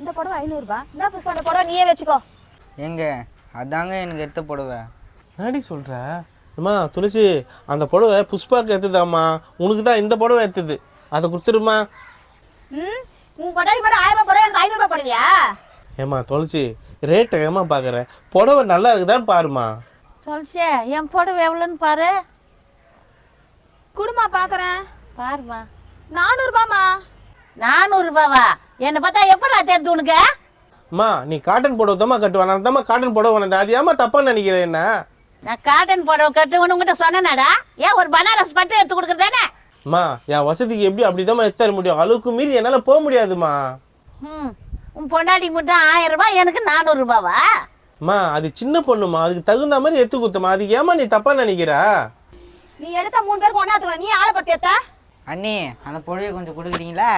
இந்த புடவை 500 ரூபாய். இந்த புஷ்பா அந்த புடவை நீயே வச்சுக்கோ. ஏங்க அதாங்க எனக்கு எடுத்த புடவை. நாடி சொல்ற? அம்மா துளசி, அந்த புடவை புஷ்பாவுக்கு எடுத்துதாம்மா. உனக்கு தான் இந்த புடவை எடுத்தது. அதை கொடுத்துருமா. உன் கொண்டாடி மட்டும் 1000 ரூபாய் புடவை, எனக்கு 500 ரூபாய் புடவையா? ஏம்மா துளசி, ரேட்டை ஏமா பார்க்குற? புடவை நல்லா இருக்குதான்னு பாருமா. சொல்லிச்சே என் புடவை எவ்வளோன்னு பாரு. குடுமா பாக்குறேன். பாருமா. 400 ரூபாய்மா. 400 ரூபாவா? என்னை பார்த்தா எப்போ நான் தெரிஞ்சு உனக்கு? அம்மா நீ காட்டன் புடவை தாம்மா கட்டுவா. நான் தாம்மா காட்டன் புடவை வந்தேன். அது ஏமா தப்பா நினைக்கிறேன் என்ன? நான் காட்டன் புடவை கட்டுவேன்னு உங்ககிட்ட சொன்னேனாடா? ஏன் ஒரு பனாரஸ் பட்டு எடுத்து கொடுக்குறதானே? அம்மா என் வசதிக்கு எப்படி அப்படிதாம்மா எடுத்து தர முடியும். அளவுக்கு மீறி என்னால் போக முடியாதுமா. உன் பொண்டாட்டி மட்டும் 1000 ரூபாய், எனக்கு 400 ரூபாவா? அம்மா அது சின்ன பொண்ணுமா, அதுக்கு தகுந்த மாதிரி எடுத்து கொடுத்தம்மா. அதுக்கு ஏமா நீ தப்பா நினைக்கிற? நீ எடுத்த 3 பேருக்கு ஒண்ணா நீ ஆளை பட்டு எடுத்த. அண்ணி அந்த புடவையை கொஞ்சம் கொடுக்குறீங்களா?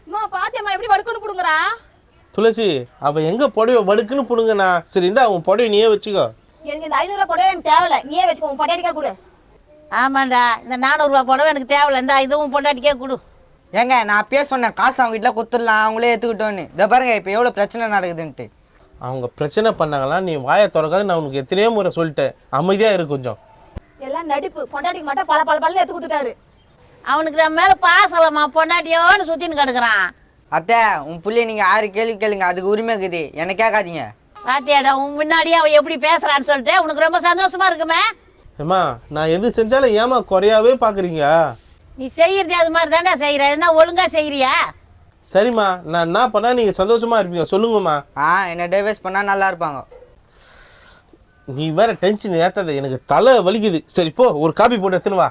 அம்மா பாத்தியம்மா எப்படி வடுக்குன்னு புடுங்குறா? துளசி அவ எங்க புடவை வடுக்குன்னு புடுங்கண்ணா. சரி இந்தா உன் புடவை நீயே வச்சுக்கோ. எனக்கு இந்த 500 ரூபாய் புடவை எனக்கு தேவையில்ல, நீயே வச்சுக்கோ. உன் பொண்டாட்டிக்கா கொடு. ஆமாண்டா, இந்த 400 ரூபாய் புடவை எனக்கு தேவையில்ல. இந்த இதுவும் பொண்டாட்டிக்கே கொடு. ஏங்க நான் அப்பயே சொன்னேன் காசு அவங்க வீட்டில் கொடுத்துடலாம், அவங்களே எடுத்துக்கிட்டோன்னு. இதை பாருங்க இப்போ எவ்வளோ பிரச்சனை நடக்குதுன்ட்டு. அவங்க பிரச்சனை பண்ணாங்களா? நீ வாயை திறக்காது. நான் உனக்கு எத்தனையோ முறை சொல்லிட்டேன், அமைதியா இரு கொஞ்சம். எல்லாம் நடிப்பு. பொண்டாட்டிக்கு மட்டும் பல பல பல்ல எடுத்து கொடுத்துட்டாரு. அவனுக்கு நம்ம மேல பாசலமா பொண்டாட்டியோன்னு சுத்தின்னு கிடக்குறான். அத்தை உன் பிள்ளைய நீங்கள் 6 கேள்வி கேளுங்க, அதுக்கு உரிமை இருக்குது, என்ன கேட்காதீங்க. பாத்தியாடா உன் முன்னாடியே அவன் எப்படி பேசுறான்னு சொல்லிட்டு உனக்கு ரொம்ப சந்தோஷமா இருக்குமே. ஏம்மா நான் எது செஞ்சாலும் ஏமா குறையாவே பாக்குறீங்க? நீ செய்யறது அது மாதிரி தானே செய்யற. என்ன ஒழுங்கா செய்யறியா? சரிம்மா, நான் என்ன பண்ணா நீங்க சந்தோஷமா இருப்பீங்க சொல்லுங்கம்மா. என்ன டைவர்ஸ் பண்ணால் நல்லா இருப்பாங்க. நீ வேற டென்ஷன் ஏத்தாத, எனக்கு தலை வலிக்குது. சரி போ, ஒரு காபி போட்டு எடுத்துன்னு வா.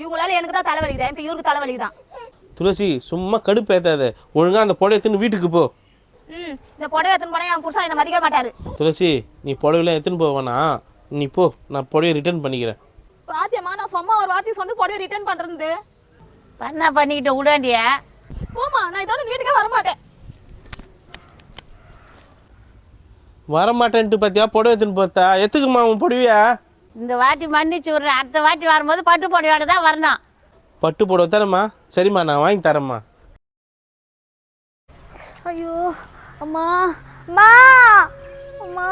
இவங்களால எனக்கு தான் தலைவலிக்குது, இப்ப இவருக்கு தலைவலிக்குதான். துளசி சும்மா கடுப்பு ஏத்தாத, ஒழுங்கா அந்த புடவை எடுத்துன்னு வீட்டுக்கு போ. இந்த புடவை எடுத்துன்னு போனா என் புருஷன் என்ன மதிக்கவே மாட்டாரு. துளசி நீ புடவைலாம் எடுத்துன்னு போவேனா? நீ போ, நான் புடவையை ரிட்டர்ன் பண்ணிக்கிறேன். பாத்தியம்மா நான் சும்மா ஒரு வார்த்தை சொன்னு புடவை ரிட்டர்ன் பண்றது. பண்ணா பண்ணிக்கிட்ட விடாண்டிய. போமா, நான் இதோட வீட்டுக்கே வர மாட்டேன். வரமாட்டேன்ட்டு பார்த்தியா புடவை எடுத்துன்னு பார்த்தா? எத்துக்குமா உன் புடவையா? இந்த வாட்டி மன்னிச்சு விடுறேன், அடுத்த வாட்டி வரும்போது பட்டு புடவையோட தான் வரணும். பட்டு புடவை தரேம்மா. சரிம்மா நான் வாங்கி தரேம்மா. ஐயோ அம்மா அம்மா அம்மா.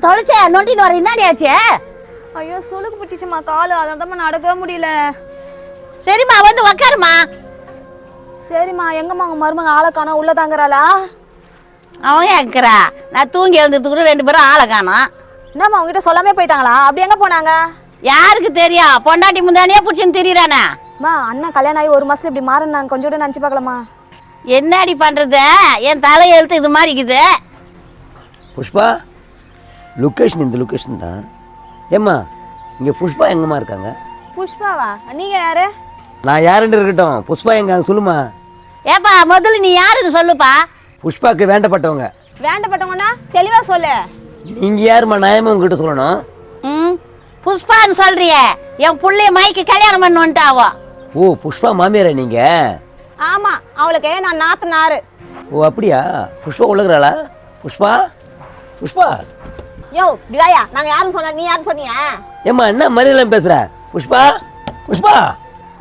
தொலைச்சே நொண்டின்னு வர. என்னாடி ஆச்சு? ஐயோ சுளுக்கு பிடிச்சிச்சுமா காலு, அதான் நடக்கவே முடியல. சரிம்மா வந்து உக்காருமா. சரிம்மா, எங்கம்மா உங்க மருமக ஆளை காணோம், உள்ள தாங்குறாளா? அவன் இருக்கிறா, நான் தூங்கி எழுந்ததுக்கு கூட 2 பேரும் ஆளை காணோம். என்னம்மா உங்ககிட்ட சொல்லாமே போயிட்டாங்களா? அப்படி எங்க போனாங்க? யாருக்கு தெரியும், பொண்டாட்டி முந்தானே பிடிச்சின்னு திரியிறானே. அம்மா அண்ணன் கல்யாணம் ஆகி 1 மாசம் இப்படி மாறன்னு நான் கொஞ்சம் கூட நினச்சி பார்க்கலாமா? என்னடி பண்றது, என் தலை எழுத்து இது மாதிரி இருக்குது. புஷ்பா, லொக்கேஷன் இந்த லொக்கேஷன் தான். ஏம்மா இங்கே புஷ்பா எங்கம்மா இருக்காங்க? புஷ்பாவா? நீங்க யாரு? நான் யாருன்னு இருக்கட்டும், புஷ்பா எங்க சொல்லுமா. ஏப்பா முதல்ல நீ யாருன்னு சொல்லுப்பா. புஷ்பாக்கு வேண்டப்பட்டவங்க. வேண்டப்பட்டவங்கன்னா தெளிவா சொல்லு. நீங்கள் யாருமா நியாயமா உங்ககிட்ட சொல்லணும்? ம் புஷ்பான்னு சொல்றியே, என் புள்ளைய மைக்கு கல்யாணம் பண்ண வந்துட்டாவோ. ஓ புஷ்பா மாமியாரா நீங்கள்? ஆமா, அவளுக்கு நான் நாத்தனாரு. ஓ அப்படியா? புஷ்பா உள்ளகிறாளா? புஷ்பா புஷ்பா யோ திவாயா, நாங்க யாரும் சொல்ல, நீ யாரும் சொன்னியா? ஏம்மா என்ன மரியாதை பேசுகிற? புஷ்பா புஷ்பா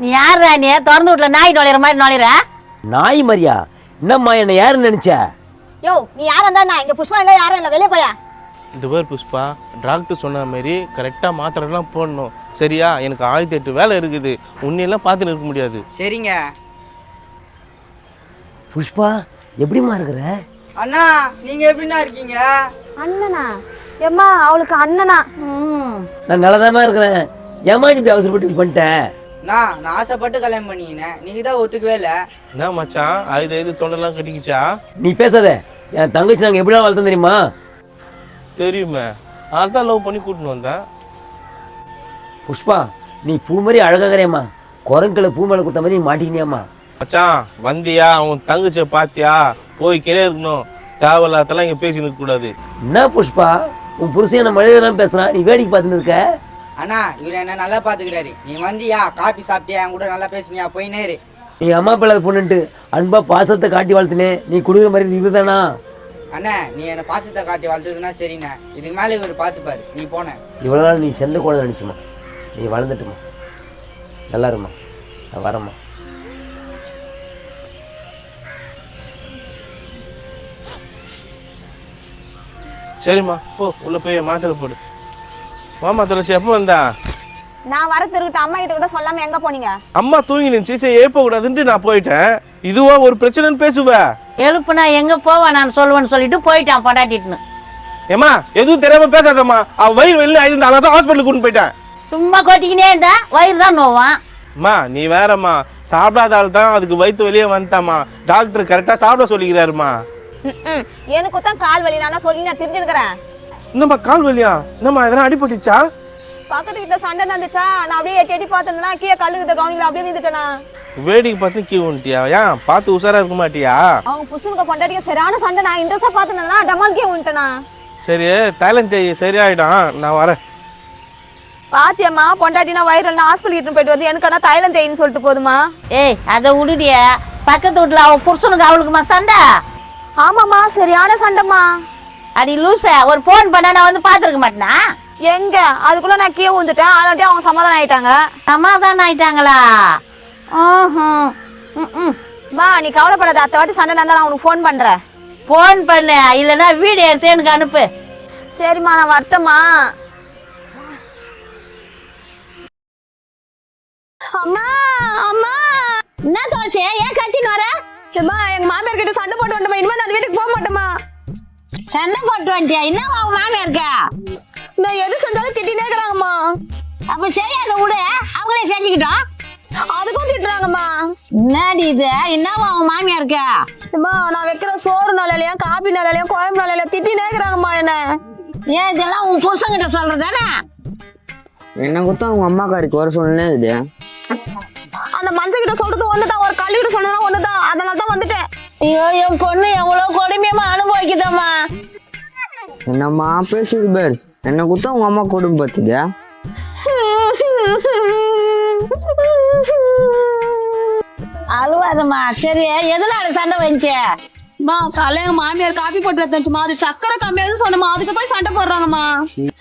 நீ யாரா? நீ திறந்து வீட்டுல நாய் நுழையிற மாதிரி நுழையிற. நாய் மரியா? என்னம்மா என்ன யாருன்னு நினச்ச? யோ நீ யாரா இருந்தா நான் இங்க புஷ்பா இல்ல, யாரும் இல்ல, வெளியே போயா. இந்த பேர் புஷ்பா, டாக்டர் சொன்ன மாதிரி கரெக்டாக மாத்திரைலாம் போடணும் சரியா? எனக்கு 1008 வேலை இருக்குது, உன்னையெல்லாம் பார்த்துன்னு இருக்க முடியாது. சரிங்க புஷ்பா எப்படிம்மா இருக்கிற? அண்ணா, நீங்க எப்படின்னா இருக்கீங்க? அண்ணனா? ஏம்மா அவளுக்கு அண்ணனா? நான் நல்லதாம்மா இருக்கிறேன். ஏம்மா இப்படி அவசரப்பட்டு இப்படி பண்ணிட்டேன்? நான் ஆசைப்பட்டு கல்யாணம் பண்ணிக்கினேன், நீங்க தான் ஒத்துக்கவே இல்லை. என்ன மச்சான், அது தொண்டெல்லாம் கட்டிக்கிச்சா? நீ பேசாத. என் தங்கச்சி நாங்கள் எப்படிலாம் வளர்த்தோம் தெரியுமா? தெரியுமே, அதான் லவ் பண்ணி கூட்டின்னு வந்தேன். புஷ்பா நீ பூ மாதிரி அழகாகிறேம்மா. குரங்கில் பூ மேலே கொடுத்த மாதிரி நீ மாட்டிக்கினியாம்மா. மச்சான் வந்தியா, அவன் தங்கச்சியை பார்த்தியா? போய் கிளே இருக்கணும், தேவையில்லாதெல்லாம் இங்கே பேசின்னு இருக்கக்கூடாது. என்ன புஷ்பா, உன் புருஷன் என்ன மனிதெல்லாம் பேசுகிறான், நீ வேடிக்கை பார்த்துன்னு இருக்க? அண்ணா இவர் என்ன நல்லா பாத்துக்கிறாரு. நீ வந்தியா, காப்பி சாப்பிட்டியா, என் கூட நல்லா பேசுனியா, போயினே இரு. நீ அம்மா பிள்ளை பொண்ணுன்ட்டு அன்பா பாசத்தை காட்டி வாழ்த்துனே, நீ கொடுக்குற மாதிரி இதுதானா? அண்ணா நீ என்ன பாசத்தை காட்டி வளர்த்ததுன்னா சரிண்ணா, இதுக்கு மேலே இவர் பார்த்துப்பாரு, நீ போன. இவ்வளோ நாள் நீ செல்ல கூட நினச்சிம்மா, நீ வளர்ந்துட்டுமா. நல்லா இருமா, நான் வரேம்மா. சரிம்மா போ, உள்ள போய் மாத்திரை போடு. மாமா தொலைச்சி எப்போ வந்தா? நான் வர திருவிட்டு அம்மா கிட்ட கூட சொல்லாம எங்க போனீங்க? அம்மா தூங்கி நின்றுச்சு, சரி ஏப்ப கூடாதுன்ட்டு நான் போயிட்டேன். இதுவா ஒரு பிரச்சனைன்னு பேசுவ? எழுப்புனா எங்க போவா நான் சொல்லுவேன்னு சொல்லிட்டு போயிட்டான் பொண்டாட்டிட்டுன்னு. ஏமா எதுவும் தெரியாம பேசாதம்மா, அவ வயிறு வெளில ஆயிருந்து, அதனால தான் ஹாஸ்பிட்டலுக்கு கூட்டு போயிட்டேன். சும்மா கொட்டிக்கினே இருந்தா வயிறு தான் நோவான். அம்மா நீ வேறம்மா, சாப்பிடாத ஆள் தான் அதுக்கு வயிற்று வெளியே வந்துட்டாமா. டாக்டர் கரெக்டா சாப்பிட சொல்லிக்கிறாருமா. எனக்கு தான் கால் வலி, நான் சொல்லி நான் தெரிஞ்சுக்கிறேன். என்னம்மா கால் வலியா? என்னம்மா எதனா அடிபட்டுச்சா? பக்கத்து வீட்டுல சண்டை நடந்துச்சா, நான் அப்படியே எட்டி பார்த்துருந்தேன்னா கீழே கல்லுக்கு கவனிக்கல, அப்படியே விழுந்துட்டேனா. வேடிக்கை பார்த்து கீ வந்துட்டியா? ஏன் பார்த்து உஷாரா இருக்க மாட்டியா? அவங்க புருஷனுக்கு பொண்டாட்டிக்கு சரியான சண்டை, நான் இன்ட்ரெஸ்டா பார்த்துருந்தேன்னா டமால் கீழே விழுந்துட்டேனா. சரி தைலம் தேய் சரியாயிடும், நான் வரேன். பாத்தியம்மா, பொண்டாட்டினா வயிறுல ஹாஸ்பிட்டல் கிட்ட போயிட்டு வந்து எனக்கு தைலம் தேயின்னு சொல்லிட்டு போதுமா? ஏய் அதை விடுடிய, பக்கத்து வீட்டுல அவ புருஷனுக்கு அவளுக்குமா சண்டை? ஆமாம்மா, சரியான சண்டைம்மா. அடி லூச, ஒரு போன் பண்ண நான் வந்து பாத்துருக்க மாட்டேனா? எங்க அதுக்குள்ள நான் கீழே வந்துட்டேன், ஆளாட்டி அவங்க சமாதானம் ஆயிட்டாங்க. சமாதானம் ஆயிட்டாங்களா? மா நீ கவலைப்படாத, அத்தை வாட்டி சண்டை நடந்தா நான் உனக்கு ஃபோன் பண்றேன். போன் பண்ணு, இல்லைன்னா வீடியோ எடுத்து எனக்கு அனுப்பு. சரிம்மா, நான் வரட்டம்மா. அம்மா அம்மா என்ன தோச்சே, ஏன் கத்தின்னு வர? அம்மா எங்க மாமியார் கிட்ட சண்டை போட்டு வந்துட்டோமா, இனிமே அந்த வீட்டுக்கு போக மாட்டோமா. சண்டை போட்டு வந்துட்டியா? என்ன உன் மாமியா இருக்கா? நான் எது செஞ்சாலும் திட்டினே இருக்கிறாங்கம்மா. அப்ப சரி அதை விடு, அவங்களே செஞ்சுக்கிட்டோம். அதுக்கும் திட்டுறாங்கம்மா. என்னடி இது, என்னவா உன் மாமியா இருக்கா? அம்மா நான் வைக்கிற சோறு நாளையிலையும் காபி நாளையிலையும் குழம்பு நாளையிலையும் திட்டினே இருக்கிறாங்கம்மா என்ன. ஏன் இதெல்லாம் உன் புருஷங்கிட்ட சொல்றதானே? என்ன கொடுத்தா உங்க அம்மாக்காருக்கு வர சொன்னே இது. அந்த மனுஷன் கிட்ட சொல்றது ஒண்ணுதான், ஒரு கல்விட்டு சொன்னதும் ஒண்ணுதான், அதனால தான் வந்துட்டேன். ஐயோ என் பொண்ணு எவ்வளவு கொடுமையமா அனுபவிக்குதம்மா. என்னம்மா பேசுது பேர், என்ன கொடுத்தா உங்க அம்மா கொடுமை பார்த்துக்க. அழுவாதம்மா. சரி எதனால சண்டை வந்துச்சு? காலையில எங்க மாமியார் காபி போட்டு வந்துச்சுமா, அது சக்கரை கம்மியாதுன்னு சொன்னமா, அதுக்கு போய் சண்டை போடுறாங்கம்மா.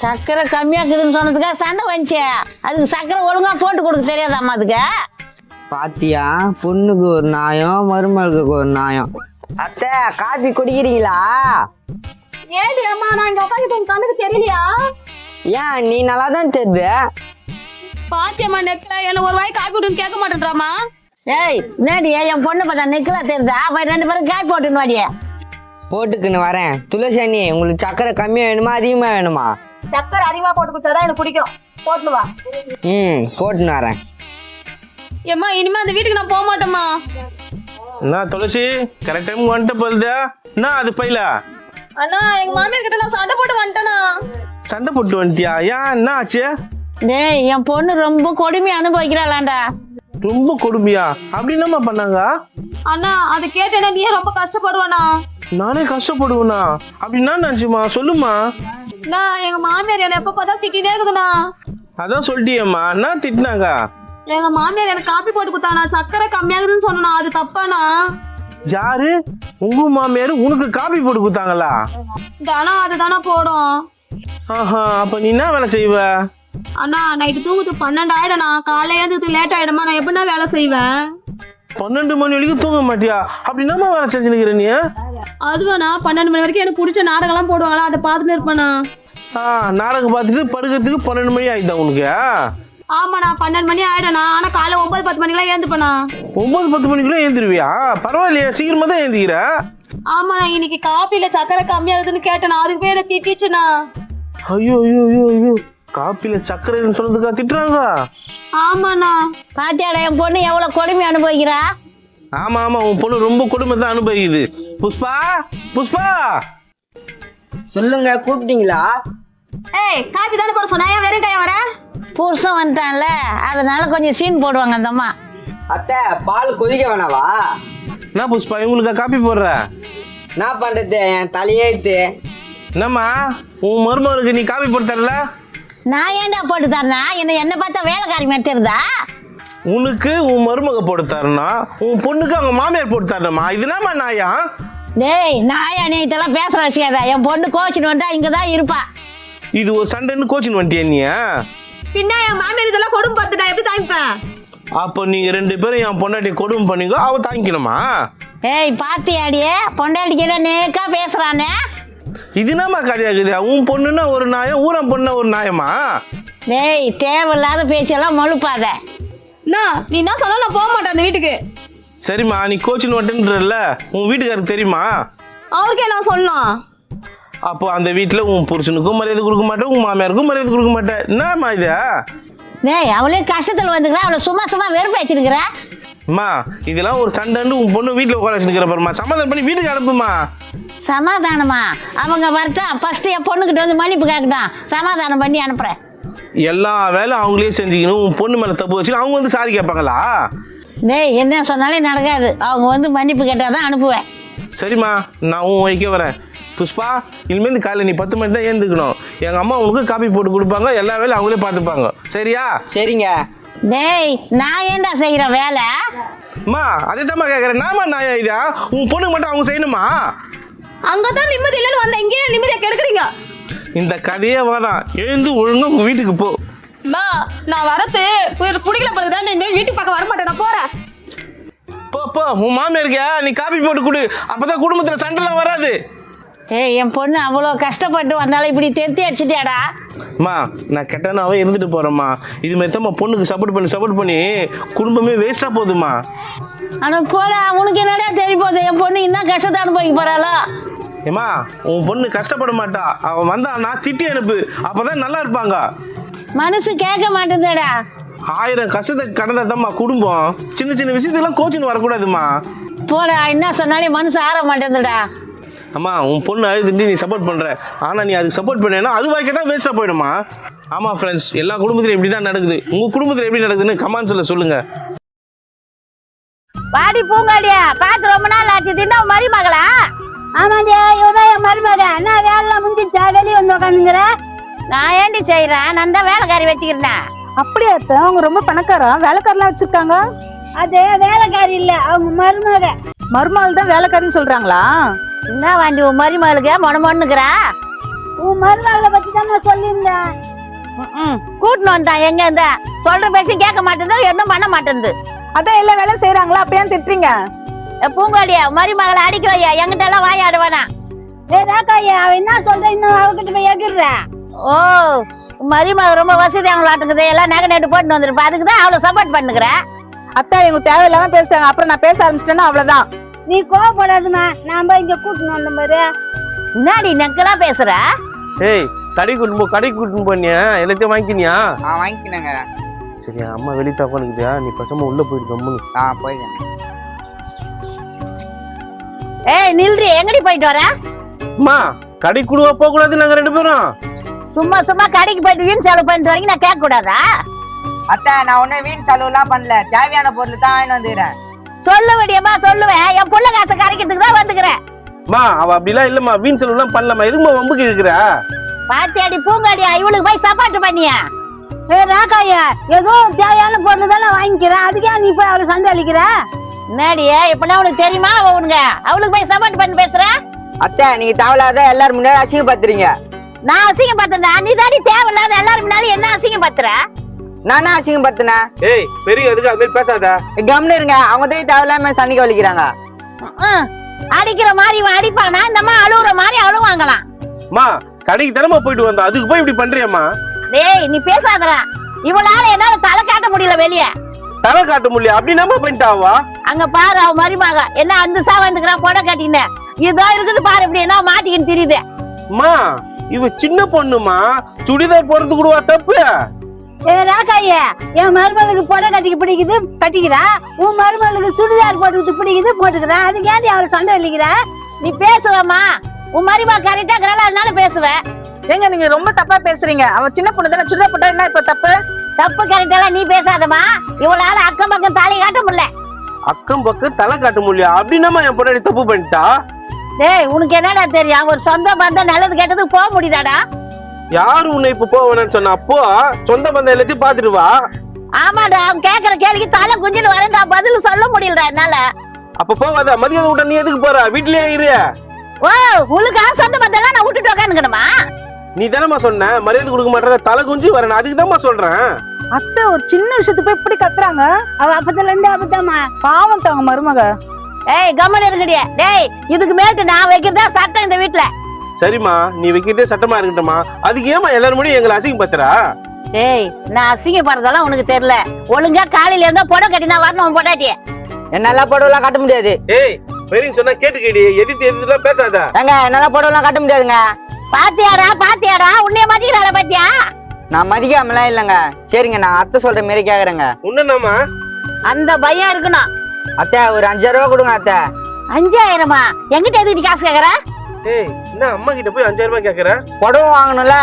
சக்கரை கம்மியா இருக்குதுன்னு சொன்னதுக்கா சண்டை வந்துச்சு? அதுக்கு சக்கரை ஒழுங்கா போட்டு கொடுக்க தெரியாதாம்மா அதுக்கு? பாத்தியா, பொண்ணுக்கு ஒரு நியாயம், மருமகளுக்கு ஒரு நியாயம். அத்தை காபி குடிக்கிறீங்களா? ஏடி அம்மா, நான் இங்க உட்காந்து உங்க கண்ணுக்கு தெரியலையா? ஏன் நீ நல்லா தான் தெரியுது. பாத்தியம்மா நெக்ல என்ன ஒரு வாய் காப்பி விட்டுன்னு கேட்க மாட்டேன்றாமா. ஏய் என்னடி என் பொண்ணு பார்த்தா நெக்கிலா தெரியுதா? போய் 2 பேரும் காய் போட்டுன்னு வாடியே. போட்டுக்குன்னு வரேன். துளசி அண்ணி, உங்களுக்கு சக்கரை கம்மியா வேணுமா அதிகமா வேணுமா? சக்கரை அதிகமா போட்டு குடிச்சாதான் எனக்கு பிடிக்கும். போட்டு வா. போட்டுன்னு வரேன். ஏம்மா இனிமே அந்த வீட்டுக்கு நான் போக மாட்டேம்மா. நான் துளசி கரெக்ட் டைம் வந்துட்ட போகுது. நான் அது பையில அண்ணா எங்க மாமியார் கிட்ட நான் சண்டை போட்டு வந்துட்டேனா. சண்டை போட்டு வந்துட்டியா? ஏன் என்ன ஆச்சு? டேய் என் பொண்ணு ரொம்ப கொடுமை அனுபவிக்கிறாளாண்டா. ரொம்ப கொடுமையா? அப்படி என்னம்மா பண்ணாங்க? அண்ணா அதை கேட்டேன்னா நீ ரொம்ப கஷ்டப்படுவானா? நானே கஷ்டப்படுவேனா? அப்படின்னா நினைச்சுமா சொல்லுமா. நான் எங்க மாமியார் என்ன எப்ப பார்த்தா திட்டினே இருக்குதுண்ணா. அதான் சொல்லிட்டியம்மா. என்ன திட்டினாங்க? எங்க மாமியார் எனக்கு காப்பி போட்டு கொடுத்தானா, சக்கரை கம்மியாகுதுன்னு சொன்னா அது தப்பானா? யாரு? உங்க மாமியாரு உனக்கு காபி போட்டு கொடுத்தாங்களா? தானா அதுதானா போடும். ஆஹா, அப்ப நீ என்ன வேலை செய்வ? அண்ணா நைட்டு தூங்குது 12 ஆயிடும்ண்ணா. காலையில எழுந்துக்கு லேட் ஆயிடுமா, நான் எப்படின்னா வேலை செய்வேன்? 12 மணி வரைக்கும் தூங்க மாட்டியா? அப்படி என்னம்மா வேலை செஞ்சுக்கிற நீ? அதுவாண்ணா 12 மணி வரைக்கும் எனக்கு பிடிச்ச நாடகம் எல்லாம் போடுவாங்களா, அதை பார்த்துட்டு இருப்பேண்ணா. நாடகம் பார்த்துட்டு படுக்கிறதுக்கு 12 மணி ஆயிடுதா உனக்கு? ஆமாண்ணா 12 மணி ஆயிடும்ண்ணா. ஆனா காலைல 9-10 மணிக்கெல்லாம் ஏந்துப்பேண்ணா. 9-10 மணிக்குள்ள ஏந்திருவியா? பரவாயில்லையா, சீக்கிரமா தான் ஏந்திக்கிற. ஆமாண்ணா இன்னைக்கு காப்பில சக்கரை கம்மியாகுதுன்னு கேட்டேண்ணா, அதுக்கு போய் என்ன திட்டிச்சுண்ணா. ஐயோ ஐயோ ஐயோ ஐயோ, காப்பில சக்கரைன்னு சொன்னதுக்கா திட்டுறாங்க? ஆமாண்ணா. பாத்தியாடா என் பொண்ணு எவ்வளவு கொடுமை அனுபவிக்கிறா? ஆமா ஆமா, உன் பொண்ணு ரொம்ப கொடுமை தான் அனுபவிக்குது. புஷ்பா, புஷ்பா. சொல்லுங்க, கூப்பிட்டீங்களா? ஏய் காப்பி தானே போட சொன்னா, ஏன் வெறும் கையா வர? புருஷன் வந்துட்டான்ல, அதனால கொஞ்சம் சீன் போடுவாங்க அந்த அம்மா. அத்தை, பால் கொதிக்க வேணாவா? என்ன புஷ்பா, இவங்களுக்கா காப்பி போடுற? என்ன பண்றது, என் தலையெழுத்து. என்னம்மா, உன் மருமகளுக்கு நீ காப்பி போட்டு தரல? நான் ஏன்டா போட்டு தரேன்னா? என்ன பார்த்தா வேலைக்காரி மாதிரி தெரியுதா? உனக்கு உன் மருமக போட்டு தரணும், உன் பொண்ணுக்கு அவங்க மாமியார் போட்டு தரணுமா? இதுனாமா நாயா? டேய் நாயா, நீ இதெல்லாம் பேசுற வச்சுக்காத. என் பொண்ணு கோச்சின்னு வந்தா இங்கதான் இருப்பா. இது ஒரு சண்டைன்னு கோச்சின்னு வந்துட்டியா நீ? பின்ன என் மாமியார் இதெல்லாம் கொடுமை பார்த்துட்டா எப்படி தாங்கிப்பேன்? அப்போ நீங்க 2 பேரும் என் பொண்டாட்டி கொடுமை பண்ணீங்க, அவ தாங்கிக்கணுமா? ஏய் பாத்தியாடியே, பொண்டாட்டிக்கிட்ட நேக்கா பேசுறானே. இது என்னம்மா கதையாகுது? உன் பொண்ணுன்னா ஒரு நாயம், ஊரம் பொண்ணா ஒரு நாயமா? டேய் தேவையில்லாத பேச்செல்லாம் மழுப்பாத. அண்ணா நீ என்ன சொன்னா நான் போக மாட்டேன் அந்த வீட்டுக்கு. சரிம்மா, நீ கோச்சின்னு வந்துன்றல, உன் வீட்டுக்காருக்கு தெரியுமா? அவருக்கே நான் சொல்லணும். அப்போ அந்த வீட்டுல உன் புருஷனுக்கும் மரியாதை கொடுக்க மாட்டேன், உன் மாமியாருக்கும் மரியாதை கொடுக்க மாட்டேன். என்னம்மா இது? டேய் அவளே கஷ்டத்துல வந்துக்கிறா, அவளை சும்மா சும்மா வெறுப்பேற்றிருக்கிற. அம்மா, இதெல்லாம் ஒரு சண்டைன்னு உன் பொண்ணு வீட்டுல உட்கார வச்சுருக்கிற பாருமா. சமாதானம் பண்ணி வீட்டுக்கு அனுப்புமா. சமாதானமா? அவங்க வரட்டா, ஃபர்ஸ்ட் என் பொண்ணுகிட்ட வந்து மன்னிப்பு கேட்கட்டும், சமாதானம் பண்ணி அனுப்புறேன். எல்லா வேலை அவங்களே செஞ்சுக்கணும், உன் பொண்ணு மேல தப்பு வச்சு அவங்க வந்து சாரி கேட்பாங்களா? டேய் என்ன சொன்னாலே நடக்காது, அவங்க வந்து மன்னிப்பு கேட்டாதான் அனுப்புவேன். சரிம்மா, நான் உன் வழிக்க வரேன். புஷ்பா, இனிமேல் காலையில் நீ 10 மணி தான் ஏந்துக்கணும். எங்க அம்மா உனக்கு காப்பி போட்டு கொடுப்பாங்க, எல்லா வேலையும் அவங்களே பார்த்துப்பாங்க. சரியா? சரிங்க. டேய் நான் ஏன்டா செய்யற வேலை? அம்மா, அதே தான்மா கேட்குறேன். நாமா நாயா இதா? உன் பொண்ணுக்கு மட்டும் அவங்க செய்யணுமா? அங்கதான் நிம்மதி இல்லைன்னு வந்த, இங்கே நிம்மதியா கெடுக்குறீங்க. இந்த கதையே வேணாம், எழுந்து ஒழுங்கா உங்க வீட்டுக்கு போ. அம்மா நான் வரது பிடிக்கல பழுதுதான், இந்த வீட்டுக்கு பக்கம் வர மாட்டேன், நான் போறேன். போ போ, உன் மாமியாருக்கியா நீ காப்பி போட்டு கொடு, அப்பதான் குடும்பத்துல சண்டைலாம் வராது. ஏய் என் பொண்ணு அவ்வளோ கஷ்டப்பட்டு வந்தாலும் இப்படி தெத்தி அடிச்சிட்டியாடா. அம்மா, நான் கெட்டனாவே இருந்துட்டு போறேம்மா. இது மாதிரி பொண்ணுக்கு சப்போர்ட் பண்ணி குடும்பமே வேஸ்டா போகுதுமா. ஆனா போல உனக்கு என்னடா தெரிய போகுது, என் பொண்ணு இன்னும் கஷ்டத்தை அனுபவிக்க போறாளோ. ஏமா, உன் பொண்ணு கஷ்டப்பட மாட்டா, அவன் வந்தானா திட்டி அனுப்பு, அப்பதான் நல்லா இருப்பாங்க. மனசு கேட்க மாட்டேதேடா. 1000 கஷ்டத்தை கடந்ததாம்மா குடும்பம். சின்ன சின்ன விஷயத்துக்கெல்லாம் கோச்சின்னு வரக்கூடாதுமா. போடா, என்ன சொன்னாலே மனசு ஆற மாட்டேங்குதுடா. அம்மா, உன் பொண்ணு அழுதுட்டு நீ சப்போர்ட் பண்ற, ஆனா நீ அதுக்கு சப்போர்ட் பண்ணேன்னா அது வாய்க்க தான் வேஸ்டா போயிடுமா. ஆமா ஃப்ரெண்ட்ஸ், எல்லா குடும்பத்திலும் இப்படி தான் நடக்குது. உங்க குடும்பத்துல எப்படி நடக்குதுன்னு கமெண்ட்ஸ்ல சொல்லுங்க. பாடி பூங்காடியா, பார்த்து ரொம்ப நாள் ஆச்சு. தின்னா மருமகளா? ஆமாண்டியா, இவதான் என் மருமக. என்ன வேலை முடிஞ்சிச்சா? வெளியே வந்து உட்காந்துங்கிற. நான் ஏண்டி செய்யறேன், நான் தான் வேலைக்காரி வச்சுக்கிறேன். அப்படியா? அவங்க ரொம்ப பணக்காரா? வேலைக்காரெல்லாம் வச்சிருக்காங்க? அது வேலைக்காரி இல்ல, அவங்க மருமக. மருமகள் தான் வேலைக்காரின்னு சொல்றாங்களா? என்ன வாண்டி உன் மருமகளுக்கு மொண்ணுக்கிறா? உன் மருமகளை பத்தி தான் நான் சொல்லியிருந்தேன். கூட்டின்னு வந்தான், எங்க இருந்த சொல்ற பேசி கேட்க மாட்டேங்குது, என்ன பண்ண மாட்டேங்குது. அதான் எல்லா வேலையும் செய்யறாங்களா, அப்ப ஏன் திட்டுறீங்க? பூங்காடியா, மருமகளை அடிக்க வையா, எங்கிட்ட எல்லாம் வாயாடுவானா? அவ என்ன சொல்ற, இன்னும் அவகிட்ட போய் எகிர்ற. ஓ மருமக ரொம்ப வசதி அவங்களாட்டுக்குது எல்லாம் நகை நட்டு போட்டு வந்துருப்பா அதுக்குதான் அவ்வளவு சப்போர்ட் பண்ணுகிறேன். அத்தை இவங்க தேவையில்லாம பேசுறாங்க, அப்புறம் நான் பேச ஆரம்பிச்சிட்டேன்னா அவ்வளவுதான். நீ கோவப்படாதுமா, நாம இங்க கூட்டணும் வந்த மாதிரி. என்னடி நக்கெல்லாம் பேசுற? ஏய் கடைக்கு கூட்டின்னு போனியா? எல்லாத்தையும் வாங்கிக்கினியா? வாங்கிக்கினேங்க. சரி அம்மா வெளியே தப்பானுக்குதியா, நீ பசமா உள்ள போயிட்டு கம்முன்னு. போய்க்கேன். ஏய் நில்றி, எங்கடி போயிட்டு வர? அம்மா கடைக்கு கூடுவா போக கூடாது நாங்க 2 பேரும். சும்மா சும்மா கடைக்கு போயிட்டு வீண் செலவு பண்ணிட்டு வரீங்க, நான் கேட்க கூடாதா? அத்தை நான் ஒன்னும் வீண் செலவுலாம் பண்ணல, தேவையான பொருள் தான் வாங்கிட்டு வந்துக்கிறேன். சொல்ல வேண்டியமா சொல்லுவேன், என் புள்ள காசை கரைக்கிறதுக்கு தான் வந்துக்கிறேன். மா அவ அப்படிலாம் இல்லம்மா, வீண் செலவுலாம் பண்ணலம்மா, எதுக்குமா வம்புக்கு இருக்கிற? பாத்தியாடி பூங்காடியா இவளுக்கு போய் சப்பாட்டு பண்ணியா? ராக்காயா ஏதோ தேவையான பொருள் தானே வாங்கிக்கிறேன், அதுக்கே நீ போய் அவளை சண்டை அளிக்கிற? என்னடியே இப்பனா உனக்கு தெரியுமா உனக்கு அவளுக்கு போய் சப்பாட்டு பண்ணி பேசுற? அத்தை நீங்க தேவையில்லாத எல்லாரும் முன்னாடி அசிங்கப்படுத்துறீங்க. நான் அசிங்கம் பார்த்தா நீ தாடி தேவையில்லாத எல்லாரும் முன்னாடி என்ன அசிங்கம் பத்துற? நானா அசிங்கப்படுத்தினேன்? ஏய் பெரிய எதுக்கு அது மாதிரி பேசாத. கம்னு இருங்க, அவங்க தான் தேவையில்லாம சண்டைக்கு வலிக்கிறாங்க. அடிக்கிற மாதிரி இவன் அடிப்பானா, இந்த அம்மா அழுகுற மாதிரி அழுவாங்களாம். மா கடைக்கு தினமா போயிட்டு வந்தோம், அதுக்கு போய் இப்படி பண்றியம்மா? டேய் நீ பேசாதடா, இவளால என்னால தலை காட்ட முடியல வெளியே. தலை காட்ட முடியல அப்படின்னா பண்ணிட்டாவா? அங்க பாரு அவ மருமக என்ன அந்த வந்துக்கிறான் புடவை கட்டின்னு, இதோ இருக்குது பாரு இப்படி என்ன மாட்டிக்கின்னு தெரியுது. அம்மா இவ சின்ன பொண்ணுமா, சுடிதார் போறது கூடவா தப்பு? ராக்காயா என் மருமகளுக்கு புடவை கட்டிக்க பிடிக்குது கட்டிக்கிறா, உன் மருமகளுக்கு சுடிதார் போட்டுக்கிட்டு பிடிக்குது போட்டுக்கிறா, அதுக்கு ஏன்டி அவளை சண்டை அளிக்கிற? நீ பேசுவம்மா, உன் மருமக கரெக்டா இருக்கிறாள் அதனால பேசுவேன். ஏங்க நீங்க ரொம்ப தப்பா பேசுறீங்க. அவன் சின்ன பொண்ணு தானே, சுடிதார் போட்டா என்ன இப்ப தப்பு? தப்பு கரெக்டா நீ பேசாதம்மா, இவளால அக்கம் பக்கம் தாலி காட்ட முடியல. அக்கம் பக்கம் தலை காட்ட முடியல அப்படின்னா என் பொண்ணாடி தப்பு பண்ணிட்டா? டேய் உனக்கு என்னடா தெரியும், ஒரு சொந்த பந்தம் நல்லது கெட்டதுக்கு போக முடியுதாடா? யாரு உன்னை இப்ப போவேன்னு சொன்ன? அப்போ சொந்த பந்தம் எல்லாத்தையும் பாத்துட்டு வா. ஆமாடா, அவன் கேக்குற கேள்விக்கு தலை குஞ்சிட்டு வரேன்டா, பதில் சொல்ல முடியலடா என்னால. அப்ப போவாத, மதியம் விட்ட நீ எதுக்கு போற? வீட்லயே இரு. ஓ உங்களுக்கு சொந்த பந்தம் எல்லாம் நான் விட்டுட்டு உட்காந்துக்கணுமா? நீ தானம்மா சொன்ன மரியாதை கொடுக்க மாட்டாங்க, தலை குஞ்சு வரேன், அதுக்கு தான்மா சொல்றேன். அத்தை ஒரு சின்ன விஷயத்துக்கு போய் இப்படி கத்துறாங்க. அவ அப்பத்துல இருந்து அப்பதாமா பாவம் தாங்க மருமக. ஏய் கம்மன் இருக்கடியே, டேய் இதுக்கு மேட்டு நான் வைக்கிறதா சட்டம் இந்த வீட்டுல. சரிம்மா நீ வைக்கிறதே சட்டமா இருக்கட்டுமா, அதுக்கு ஏமா எல்லாரும் முடியும் எங்களை அசிங்கப்படுத்துறா? டேய் நான் அசிங்கப்படுறதெல்லாம் உனக்கு தெரியல, ஒழுங்கா காலையில இருந்தா புடவை கட்டினா வரணும் பொண்டாட்டிய. என்னால புடவைலாம் கட்ட முடியாது. ஏய் பெரியங்க சொன்னா கேட்டுக்கடி, எதிர்த்து பேசாத. ஏங்க என்னால புடவைலாம் கட்ட முடியாதுங்க. பாத்தியாடா உன்னைய மதிக்கிறாள பாத்தியா? நான் மதிக்காமலாம் இல்லைங்க. சரிங்க நான் அத்தை சொல்ற மாரி கேக்குறேங்க. உன்னமா அந்த பயம் இருக்கணும். அத்தை ஒரு 5000 ரூபா கொடுங்க அத்தை. 5000மா? எங்கிட்ட எதுக்கு காசு கேக்குற? ஏய் என்ன அம்மா கிட்ட போய் 5000 ரூபாய் கேக்குற? புடவை வாங்கணும்ல.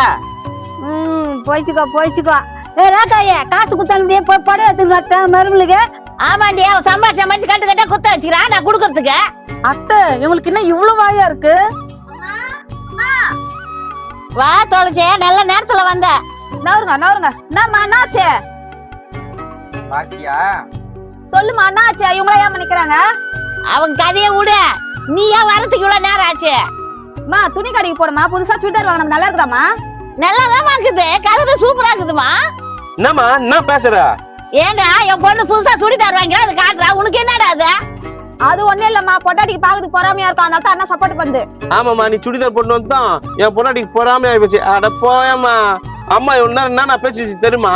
போய்ச்சுக்கோ. ராக்காயா காசு குத்தாலும் போய் புடவை எடுத்துட்டு மருமகளுக்கு. ஆமாண்டி, அவன் சம்பாதிச்சு கட்டு கட்ட குத்த வச்சுக்கிறான் நான் குடுக்கறதுக்கு. அத்தை இவங்களுக்கு என்ன இவ்வளவு வாயா இருக்கு? வா தொலைச்சே, நல்ல நேரத்துல வந்த. நவருங்க என்னம்மா என்னாச்சு? பாத்தியா? சொல்லுமா என்னாச்சு? இவங்கள ஏன் நிக்கிறாங்க? அவங்க கதையை விடு, நீ ஏன் வரதுக்கு இவ்வளவு நேரம் ஆச்சு? அம்மா துணி கடைக்கு போடுமா, புதுசா சுடிதார் வாங்கணும், நல்லா இருக்குதாம்மா? நல்லாதான் இருக்குது, கலர் சூப்பரா இருக்குதுமா. என்னம்மா என்ன பேசுற? ஏண்டா என் பொண்ணு புதுசா சுடிதார் வாங்கிறா, அது காட்டுறா, உனக்கு என்னடா அது? அது ஒண்ணு இல்லம்மா, பொட்டாட்டிக்கு பாக்குறதுக்கு பொறாமையா இருக்கும், அதனால தான் அண்ணா சப்போர்ட் பண்ணுது. ஆமாம்மா நீ சுடிதார் போட்டு வந்தான் என் பொண்ணாடிக்கு பொறாமையா ஆயிப்போச்சு. அட போயம்மா, அம்மா என்ன நான் பேசிச்சு தெரியுமா?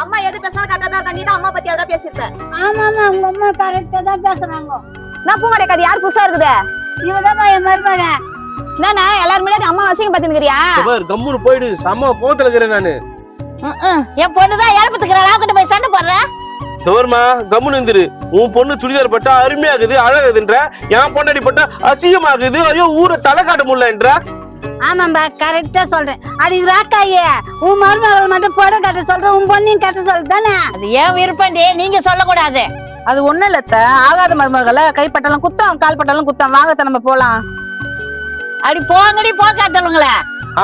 அம்மா எது பேசினாலும் கரெக்டா தான் இருக்கா, நீ தான் அம்மா பத்தி அதான் பேசிருக்க. ஆமா உங்க அம்மா கரெக்டா தான் பேசுறாங்க. நான் பூங்கடை கதை யார் புதுசா இருக்குது? இவதான் என் மருமக. என்னண்ணா எல்லாரும் முன்னாடி அம்மா அசிங்கம் பாத்துக்கிறியா? கம்முன்னு போயிடு, செம்ம கோவத்துல இருக்கிறேன் நானு. என் பொண்ணுதான் எழுப்பத்துக்கிறா, அவங்கிட்ட போய் சண்டை போடுற. தவறுமா கம்முன்னு இருந்துரு. உன் பொண்ணு சுடிதார் பட்டா அருமையாகுது அழகுதுன்ற, என் பொண்ணாடி பட்டா அசிங்கமாகுது, ஐயோ ஊரை தலை காட்ட முடியலன்ற. ஆமாம்பா கரெக்டா சொல்றேன். அது ராக்காயே உன் மருமகள் மட்டும் புடவை கட்ட சொல்றேன், உன் பொண்ணையும் கட்ட சொல்லுதானே. அது ஏன் விருப்பண்டி, நீங்க சொல்லக்கூடாது. அது ஒண்ணு இல்லத்த, ஆகாத மருமகளை கைப்பட்டாலும் குத்தம் கால் பட்டாலும் குத்தம். வாங்கத்த நம்ம போலாம். அப்படி போங்கடி போக்காத்தவங்களே.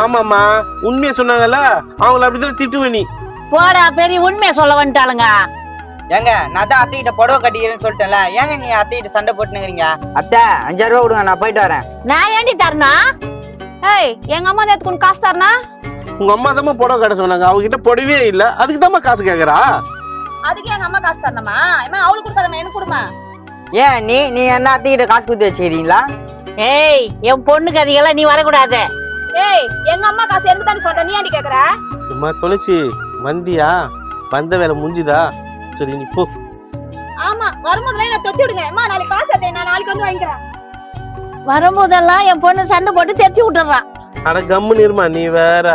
ஆமாம்மா உண்மையை சொன்னாங்கல்ல, அவங்கள அப்படிதான் திட்டுவ நீ. போடா பெரிய உண்மையை சொல்ல வந்துட்டாளுங்க. ஏங்க நான் தான் அத்தைகிட்ட புடவை கட்டிக்கிறேன்னு சொல்லிட்டேன்ல, ஏங்க நீ அத்தைகிட்ட சண்டை போட்டுனுங்கிறீங்க? அத்தை 5000 ரூபா கொடுங்க, நான் போயிட்டு வரேன். நான் ஏண்டி தரணும்? ஏய் எங்க அம்மா நேத்து உனக்கு காசு தரணா? உங்க அம்மா தான் புடவை கட்ட சொன்னாங்க, அவகிட்ட புடவே இல்ல, அதுக்கு தான் காசு கேக்குறா. அதுக்கு எங்க அம்மா காசு தரணுமா? அவளுக்கு கொடுக்காதம்மா, எனக்கு கொடுமா. ஏன் நீ என்ன அத்தைகிட்ட காசு குத்தி வச்சுக்கிறீங்களா? ஏய் என் பொண்ணு கதையெல்லாம் நீ வரக்கூடாது. ஏய் எங்க அம்மா காசு எங்க தாண்டி சொல்ற நீ ஏன்டி கேக்குற? சும்மா தொலைச்சி வந்தியா, வந்த வேலை முடிஞ்சுதா? சரி நீ போ. ஆமா வரும்போதுல நான் தொத்தி விடுங்க. அம்மா நாளைக்கு காசு எடுத்து நான் நாளைக்கு வந்து வாங்கிக்கிறேன். வரும்போதெல்லாம் என் பொண்ணு சண்டை போட்டு தெரிச்சு விட்டுறான். அட கம்முன்னு இருமா, நீ வேற.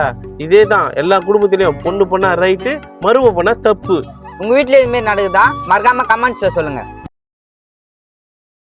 இதேதான் எல்லா குடும்பத்திலயும், பொண்ணு பொண்ணா ரைட்டு, மரும பொண்ணா தப்பு. உங்க வீட்ல இது மாதிரி நடக்குதா? மறக்காம கமெண்ட்ஸ்ல சொல்லுங்க.